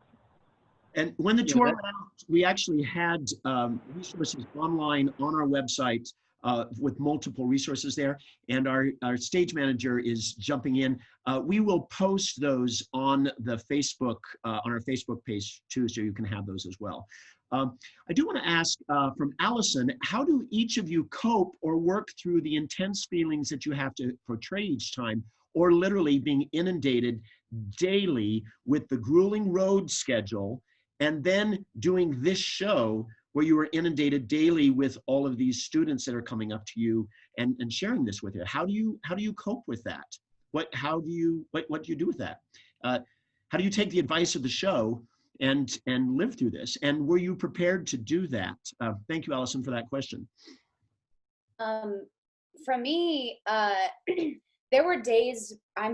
And when the tour went out, we actually had resources online on our website with multiple resources there. And our stage manager is jumping in. We will post those on the Facebook, on our Facebook page too, so you can have those as well. I do want to ask from Allison, how do each of you cope or work through the intense feelings that you have to portray each time, or literally being inundated daily with the grueling road schedule, and then doing this show where you are inundated daily with all of these students that are coming up to you and sharing this with you? How do you cope with that? What do you do with that? How do you take the advice of the show and live through this? And were you prepared to do that? Thank you, Allison, for that question. For me, there were days, I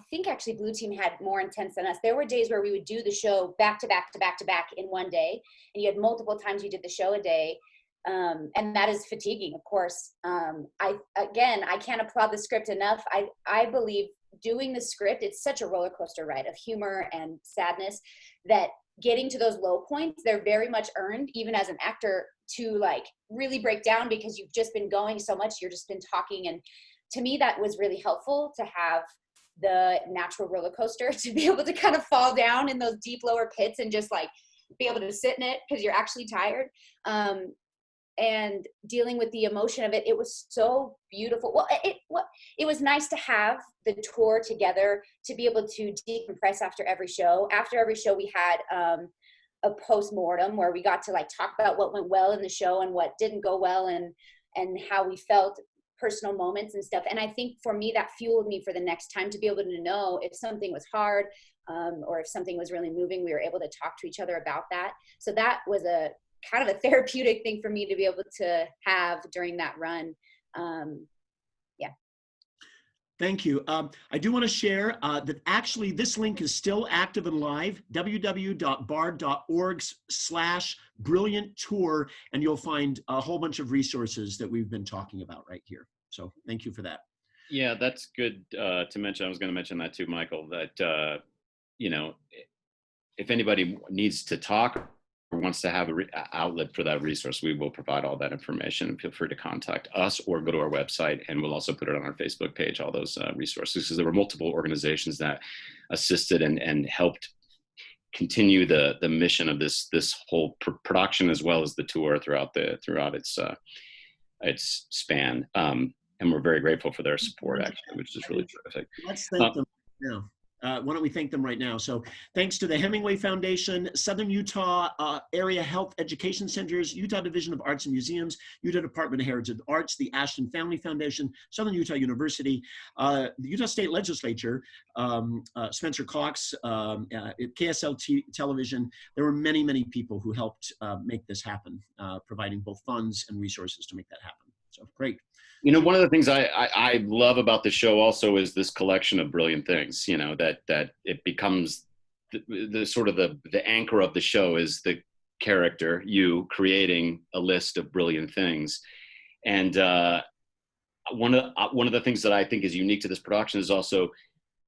think actually Blue Team had more intense than us. There were days where we would do the show back to back to back to back in one day. And you had multiple times you did the show a day. And that is fatiguing, of course. I can't applaud the script enough. I believe doing the script, it's such a roller coaster ride of humor and sadness that getting to those low points, they're very much earned, even as an actor, to like really break down, because you've just been going so much, you've just been talking. And to me, that was really helpful to have the natural roller coaster, to be able to kind of fall down in those deep lower pits and just like be able to sit in it because you're actually tired. And dealing with the emotion of it, it was so beautiful. Well, it was nice to have the tour together, to be able to decompress after every show. After every show, we had a post-mortem where we got to like talk about what went well in the show and what didn't go well, and how we felt, personal moments and stuff. And I think for me, that fueled me for the next time, to be able to know if something was hard, or if something was really moving, we were able to talk to each other about that. So that was a kind of a therapeutic thing for me to be able to have during that run. Yeah. Thank you. I do want to share that actually this link is still active and live, www.bard.org/brilliant tour, and you'll find a whole bunch of resources that we've been talking about right here. So thank you for that. Yeah, that's good to mention. I was going to mention that too, Michael, that, you know, if anybody needs to talk or wants to have an outlet for that resource, we will provide all that information. Feel free to contact us or go to our website, and we'll also put it on our Facebook page, all those resources, because there were multiple organizations that assisted and helped continue the mission of this whole production, as well as the tour throughout its span. And we're very grateful for their support, actually, which is really terrific. Let's thank them now. Why don't we thank them right now? So thanks to the Hemingway Foundation, Southern Utah Area Health Education Centers, Utah Division of Arts and Museums, Utah Department of Heritage Arts, the Ashton Family Foundation, Southern Utah University, the Utah State Legislature, Spencer Cox, KSL television. There were many, many people who helped make this happen, providing both funds and resources to make that happen. So great. You know, one of the things I love about the show also is this collection of brilliant things, you know, that it becomes the sort of the anchor of the show is the character, you creating a list of brilliant things. And one of the things that I think is unique to this production is also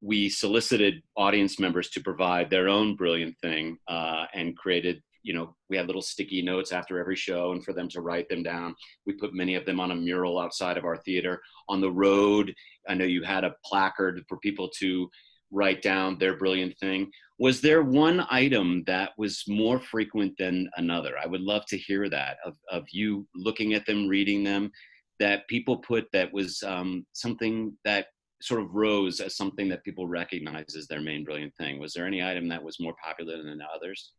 we solicited audience members to provide their own brilliant thing, and created, you know, we had little sticky notes after every show and for them to write them down. We put many of them on a mural outside of our theater. On the road, I know you had a placard for people to write down their brilliant thing. Was there one item that was more frequent than another? I would love to hear that, of you looking at them, reading them, that people put that was something that sort of rose as something that people recognize as their main brilliant thing. Was there any item that was more popular than others?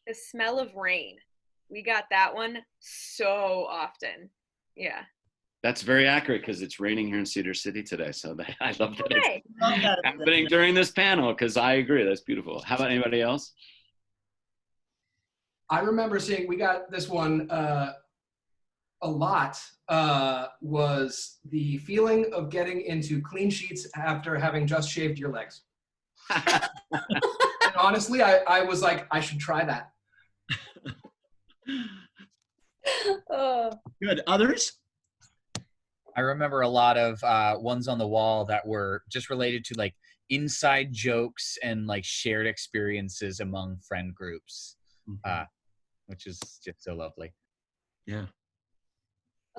The smell of rain. We got that one so often. Yeah. That's very accurate, because it's raining here in Cedar City today. So I love that Okay. it's happening during this panel, because I agree. That's beautiful. How about anybody else? I remember seeing, we got this one a lot, was the feeling of getting into clean sheets after having just shaved your legs. And honestly, I was like, I should try that. Good. Others? I remember a lot of ones on the wall that were just related to like inside jokes and like shared experiences among friend groups, which is just so lovely. Yeah.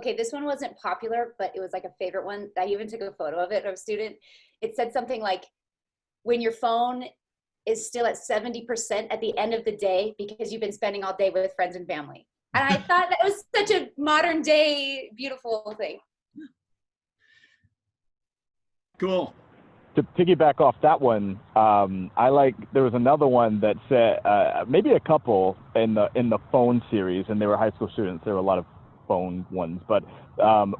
Okay, this one wasn't popular, but it was like a favorite one. I even took a photo of it of a student. It said something like, when your phone is still at 70% at the end of the day because you've been spending all day with friends and family. And I thought that was such a modern day, beautiful thing. Cool. To piggyback off that one, there was another one that said, maybe a couple in the phone series, and they were high school students. There were a lot of phone ones, but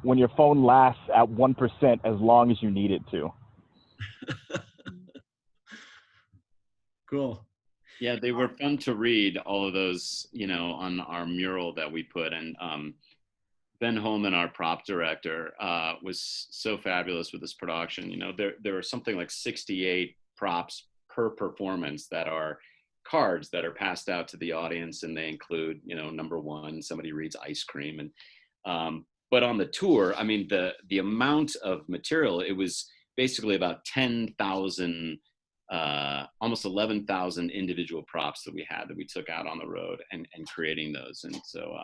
when your phone lasts at 1% as long as you need it to. Cool. Yeah, they were fun to read, all of those, you know, on our mural that we put. And Ben Holman, our prop director, was so fabulous with this production. You know, there are something like 68 props per performance that are cards that are passed out to the audience, and they include, you know, number one, somebody reads ice cream. And but on the tour, I mean, the amount of material, it was basically about 10,000, almost 11,000 individual props that we had that we took out on the road and creating those. And so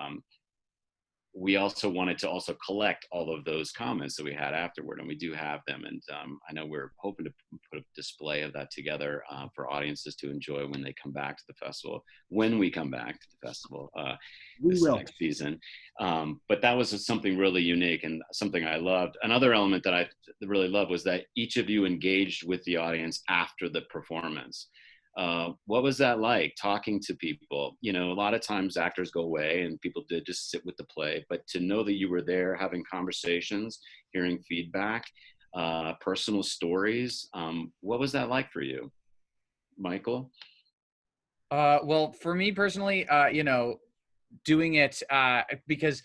we also wanted to also collect all of those comments that we had afterward, and we do have them. And I know we're hoping to put a display of that together for audiences to enjoy when they come back to the festival, when we come back to the festival this next season. But that was something really unique and something I loved. Another element that I really loved was that each of you engaged with the audience after the performance. What was that like, talking to people? You know, a lot of times actors go away and people did just sit with the play, but to know that you were there having conversations, hearing feedback, personal stories, what was that like for you, Michael? Well, for me personally, you know, doing it because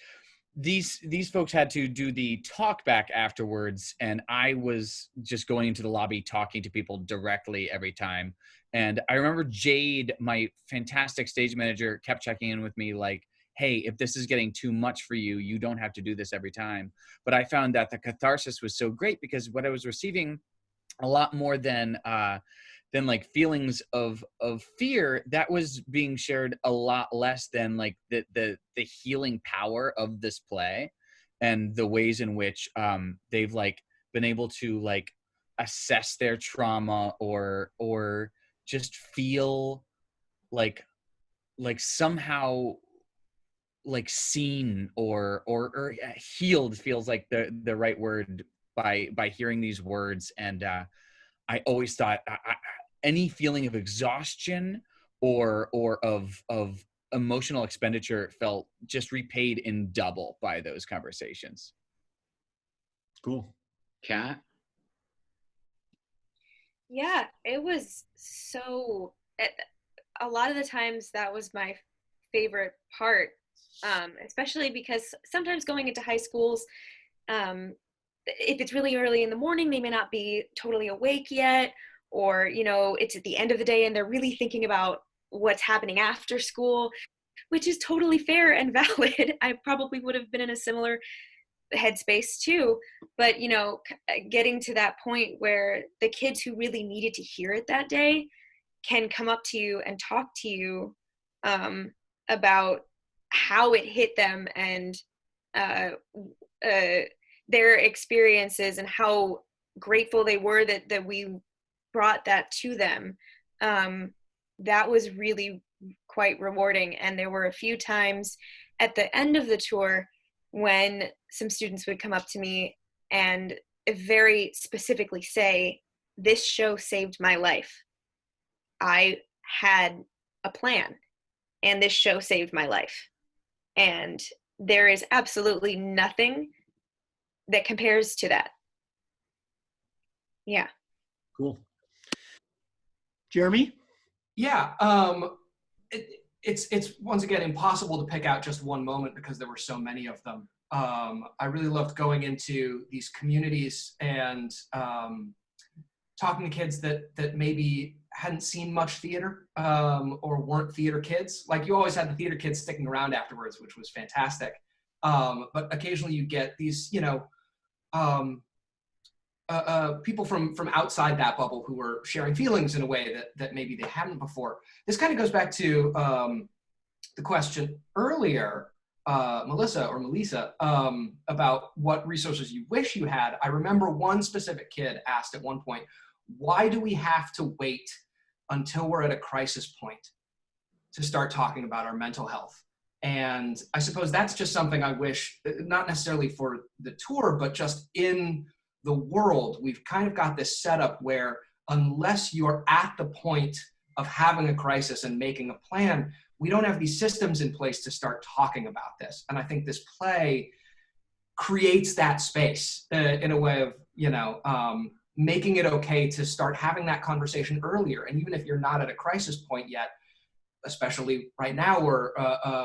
these folks had to do the talk back afterwards, and I was just going into the lobby talking to people directly every time. And I remember Jade, my fantastic stage manager, kept checking in with me like, hey, if this is getting too much for you, you don't have to do this every time. But I found that the catharsis was so great because what I was receiving, a lot more than like feelings of fear, that was being shared a lot less than like the healing power of this play and the ways in which they've like been able to like assess their trauma or just feel like somehow like seen or healed feels like the right word by hearing these words. And I always thought any feeling of exhaustion or of emotional expenditure felt just repaid in double by those conversations. Cool. Kat? Yeah, it was so, a lot of the times that was my favorite part, especially because sometimes going into high schools, if it's really early in the morning, they may not be totally awake yet, or, you know, it's at the end of the day and they're really thinking about what's happening after school, which is totally fair and valid. I probably would have been in a similar headspace too, but, you know, getting to that point where the kids who really needed to hear it that day can come up to you and talk to you about how it hit them and their experiences and how grateful they were that we brought that to them. That was really quite rewarding. And there were a few times at the end of the tour when some students would come up to me and very specifically say, this show saved my life. I had a plan and this show saved my life. And there is absolutely nothing that compares to that. Yeah. Cool. Jeremy? Yeah, it's once again impossible to pick out just one moment because there were so many of them. I really loved going into these communities and talking to kids that maybe hadn't seen much theater or weren't theater kids. Like, you always had the theater kids sticking around afterwards, which was fantastic. But occasionally you get these, you know, people from outside that bubble who were sharing feelings in a way that maybe they hadn't before. This kind of goes back to the question earlier, Melissa, about what resources you wish you had. I remember one specific kid asked at one point, why do we have to wait until we're at a crisis point to start talking about our mental health? And I suppose that's just something I wish, not necessarily for the tour, but just in the world, we've kind of got this setup where unless you're at the point of having a crisis and making a plan, we don't have these systems in place to start talking about this. And I think this play creates that space in a way of, you know, making it okay to start having that conversation earlier. And even if you're not at a crisis point yet, especially right now where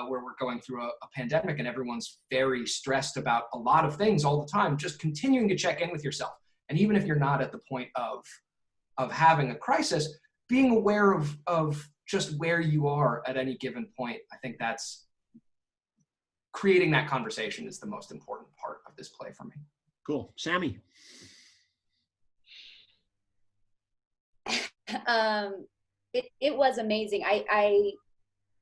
we're going through a pandemic and everyone's very stressed about a lot of things all the time, just continuing to check in with yourself. And even if you're not at the point of having a crisis, being aware of just where you are at any given point, I think that's creating that conversation is the most important part of this play for me. Cool. Sammy? It was amazing. I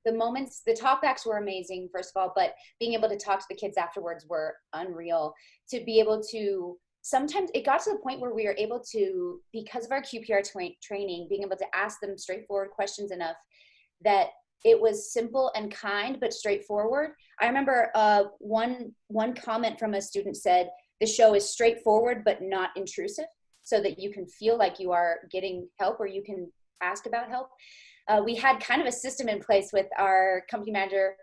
the moments, the talkbacks were amazing, first of all, but being able to talk to the kids afterwards were unreal. To be able to, sometimes it got to the point where we were able to, because of our QPR training, being able to ask them straightforward questions enough that it was simple and kind, but straightforward. I remember one comment from a student said, the show is straightforward, but not intrusive, so that you can feel like you are getting help or you can ask about help. We had kind of a system in place with our company manager,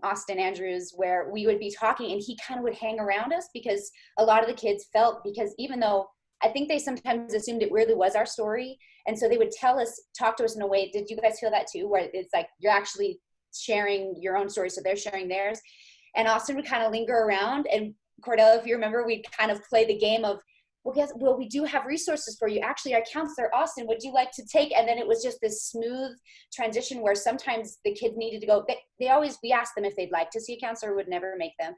Austin Andrews, where we would be talking and he kind of would hang around us, because a lot of the kids felt, because even though I think they sometimes assumed it really was our story, and so they would talk to us in a way, did you guys feel that too, where it's like you're actually sharing your own story, so they're sharing theirs. And Austin would kind of linger around, and Cordell, if you remember, we'd kind of play the game of, well, we do have resources for you. Actually, our counselor, Austin, would you like to take? And then it was just this smooth transition where sometimes the kids needed to go. We asked them if they'd like to see a counselor, would never make them.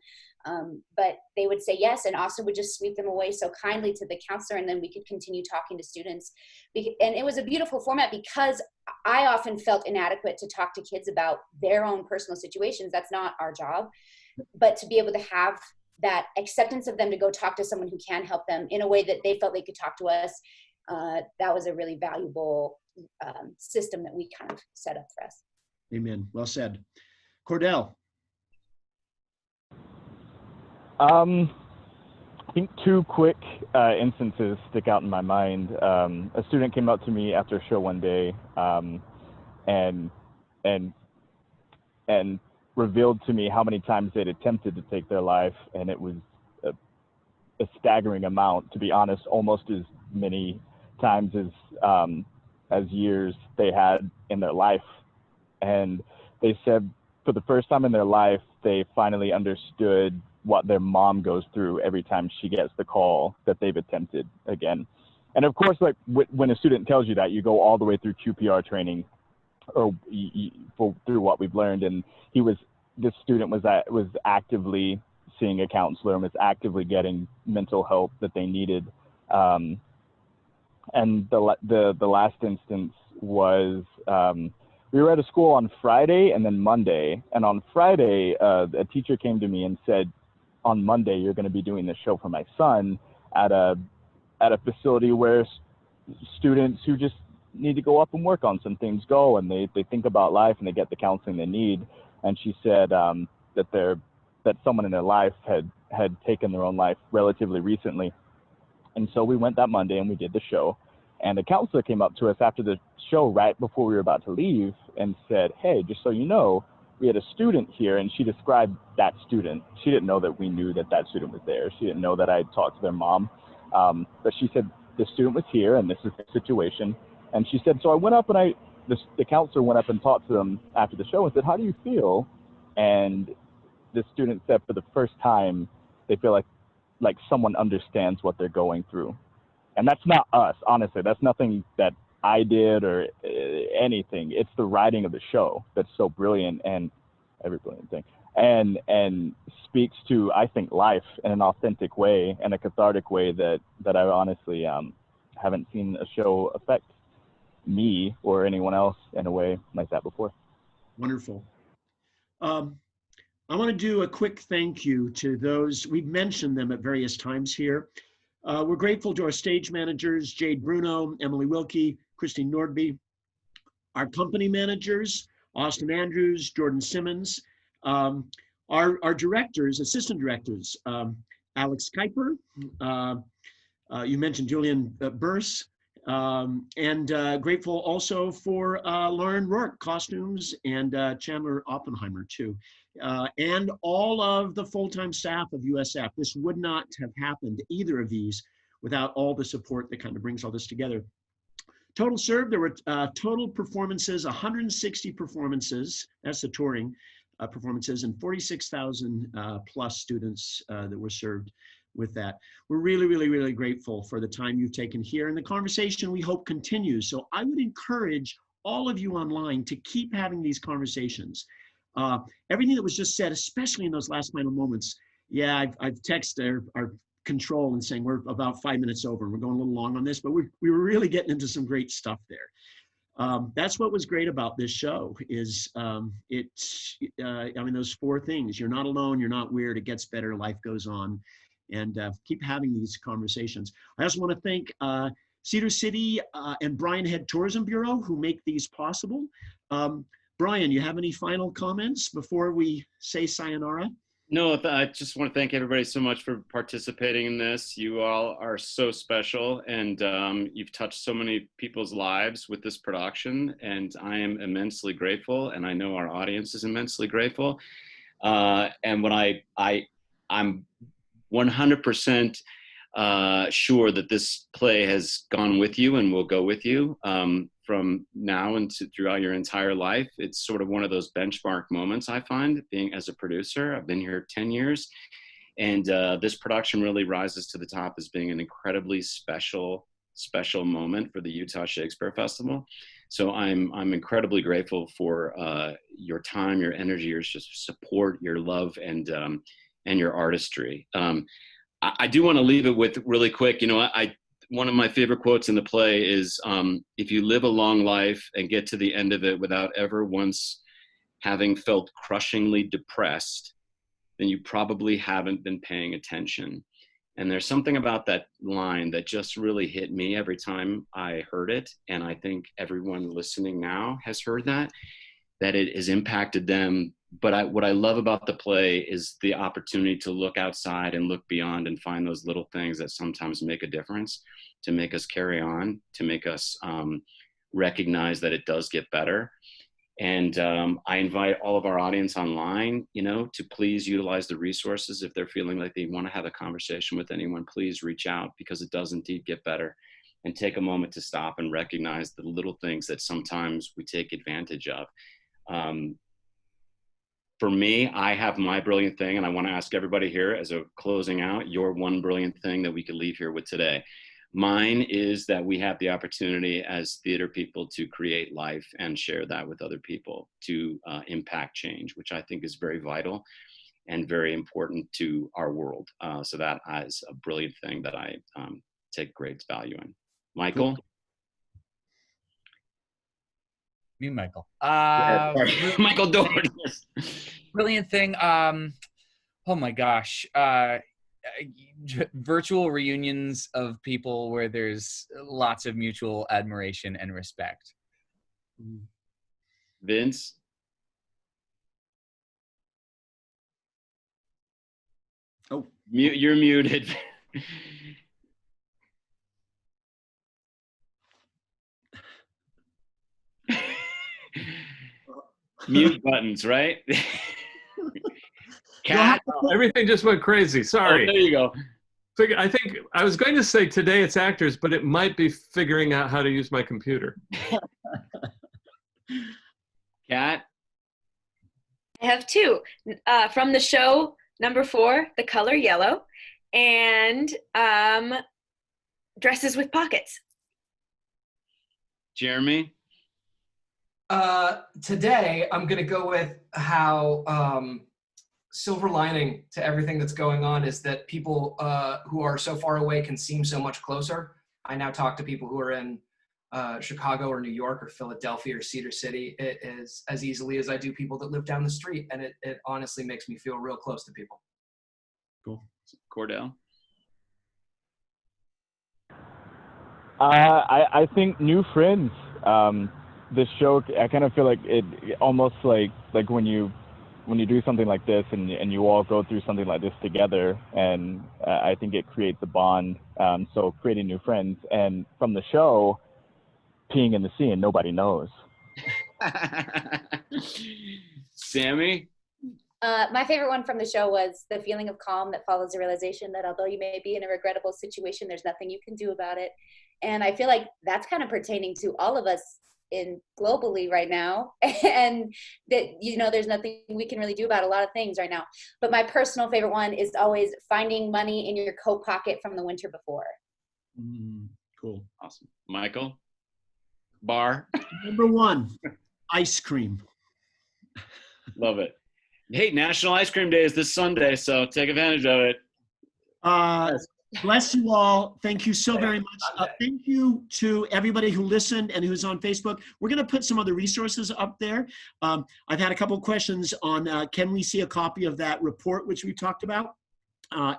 But they would say yes, and Austin would just sweep them away so kindly to the counselor, and then we could continue talking to students. And it was a beautiful format, because I often felt inadequate to talk to kids about their own personal situations. That's not our job. But to be able to have that acceptance of them to go talk to someone who can help them in a way that they felt they could talk to us, that was a really valuable system that we kind of set up for us. Amen. Well said. Cordell. I think two quick instances stick out in my mind. A student came up to me after a show one day and revealed to me how many times they'd attempted to take their life, and it was a staggering amount, to be honest, almost as many times as years they had in their life. And they said for the first time in their life, they finally understood what their mom goes through every time she gets the call that they've attempted again. And of course, like when a student tells you that, you go all the way through QPR training, or through what we've learned. And this student was actively seeing a counselor and was actively getting mental help that they needed. And the last instance was, we were at a school on Friday and then Monday. And on Friday, a teacher came to me and said, on Monday, you're going to be doing this show for my son at a facility where students who just need to go up and work on some things go, and they think about life and they get the counseling they need. And she said that someone in their life had taken their own life relatively recently. And so we went that Monday and we did the show. And the counselor came up to us after the show right before we were about to leave and said, hey, just so you know, we had a student here, and she described that student. She didn't know that we knew that student was there. She didn't know that I had talked to their mom. But she said, the student was here and this is the situation. And she said, so I went up and the counselor went up and talked to them after the show and said, how do you feel? And the student said for the first time, they feel like someone understands what they're going through. And that's not us, honestly. That's nothing that I did or anything. It's the writing of the show that's so brilliant, and every brilliant thing, and speaks to, I think, life in an authentic way and a cathartic way that I honestly haven't seen a show affect me or anyone else in a way like that before. Wonderful. I want to do a quick thank you to those. We've mentioned them at various times here. We're grateful to our stage managers, Jade Bruno, Emily Wilkie, Christine Nordby, our company managers, Austin Andrews, Jordan Simmons, our directors, assistant directors, Alex Kuiper, you mentioned Julian Burse, and grateful also for Lauren Rourke, costumes, and Chandler Oppenheimer too. And all of the full-time staff of USF. This would not have happened, either of these, without all the support that kind of brings all this together. Total served, there were total performances, 160 performances, that's the touring performances, and 46,000 plus students that were served with that. We're really, really, really grateful for the time you've taken here, and the conversation we hope continues. So I would encourage all of you online to keep having these conversations. Everything that was just said, especially in those last final moments, yeah, I've texted our control and saying we're about 5 minutes over and we're going a little long on this, but we were really getting into some great stuff there. That's what was great about this show is I mean, those four things: you're not alone, you're not weird, it gets better, life goes on, and keep having these conversations. I also want to thank Cedar City and Brian Head Tourism Bureau who make these possible. Brian, you have any final comments before we say sayonara? No, I just want to thank everybody so much for participating in this. You all are so special, and you've touched so many people's lives with this production, and I am immensely grateful, and I know our audience is immensely grateful. And when I'm 100% sure that this play has gone with you and will go with you from now and throughout your entire life. It's sort of one of those benchmark moments I find being as a producer. I've been here 10 years, and this production really rises to the top as being an incredibly special moment for the Utah Shakespeare Festival. So I'm incredibly grateful for your time, your energy, your support, your love, and your artistry. I do want to leave it with really quick, one of my favorite quotes in the play is, if you live a long life and get to the end of it without ever once having felt crushingly depressed, then you probably haven't been paying attention. And there's something about that line that just really hit me every time I heard it. And I think everyone listening now has heard that it has impacted them. But what I love about the play is the opportunity to look outside and look beyond and find those little things that sometimes make a difference, to make us carry on, to make us recognize that it does get better. And I invite all of our audience online, to please utilize the resources. If they're feeling like they want to have a conversation with anyone, please reach out, because it does indeed get better. And take a moment to stop and recognize the little things that sometimes we take advantage of. For me, I have my brilliant thing, and I want to ask everybody here as a closing out, your one brilliant thing that we could leave here with today. Mine is that we have the opportunity as theater people to create life and share that with other people, to impact change, which I think is very vital and very important to our world. So that is a brilliant thing that I take great value in. Michael? Me, Michael. Michael Doherty. Brilliant thing. Oh my gosh. Virtual reunions of people where there's lots of mutual admiration and respect. Vince? Oh, you're muted. Mute buttons, right? Cat. Everything just went crazy. Sorry. Oh, there you go. I think I was going to say today it's actors, but it might be figuring out how to use my computer. Cat? I have two. From the show number 4, The Color Yellow, and Dresses with Pockets. Jeremy? Today, I'm going to go with how silver lining to everything that's going on is that people who are so far away can seem so much closer. I now talk to people who are in Chicago or New York or Philadelphia or Cedar City as easily as I do people that live down the street. And it honestly makes me feel real close to people. Cool. Cordell? I think new friends. This show, I kind of feel like it almost like when you do something like this and you all go through something like this together, and I think it creates a bond. So creating new friends, and from the show, peeing in the sea and nobody knows. Sammy? My favorite one from the show was the feeling of calm that follows the realization that although you may be in a regrettable situation, there's nothing you can do about it. And I feel like that's kind of pertaining to all of us globally right now, and that there's nothing we can really do about a lot of things right now. But my personal favorite one is always finding money in your coat pocket from the winter before. Cool. Awesome. Michael? Bar? Number 1, ice cream. Love it. Hey, National Ice Cream Day is this Sunday, so take advantage of it. Yes. Bless you all. Thank you so very much. Okay. Thank you to everybody who listened and who's on Facebook. We're going to put some other resources up there. I've had a couple of questions on can we see a copy of that report, which we talked about?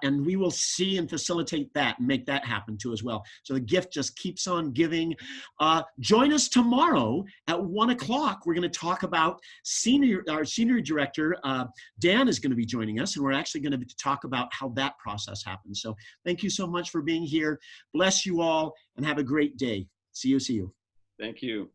And we will see and facilitate that and make that happen too as well. So the gift just keeps on giving. Join us tomorrow at 1 o'clock. We're going to talk about our senior director, Dan, is going to be joining us, and we're actually going to talk about how that process happens. So thank you so much for being here. Bless you all and have a great day. See you. Thank you.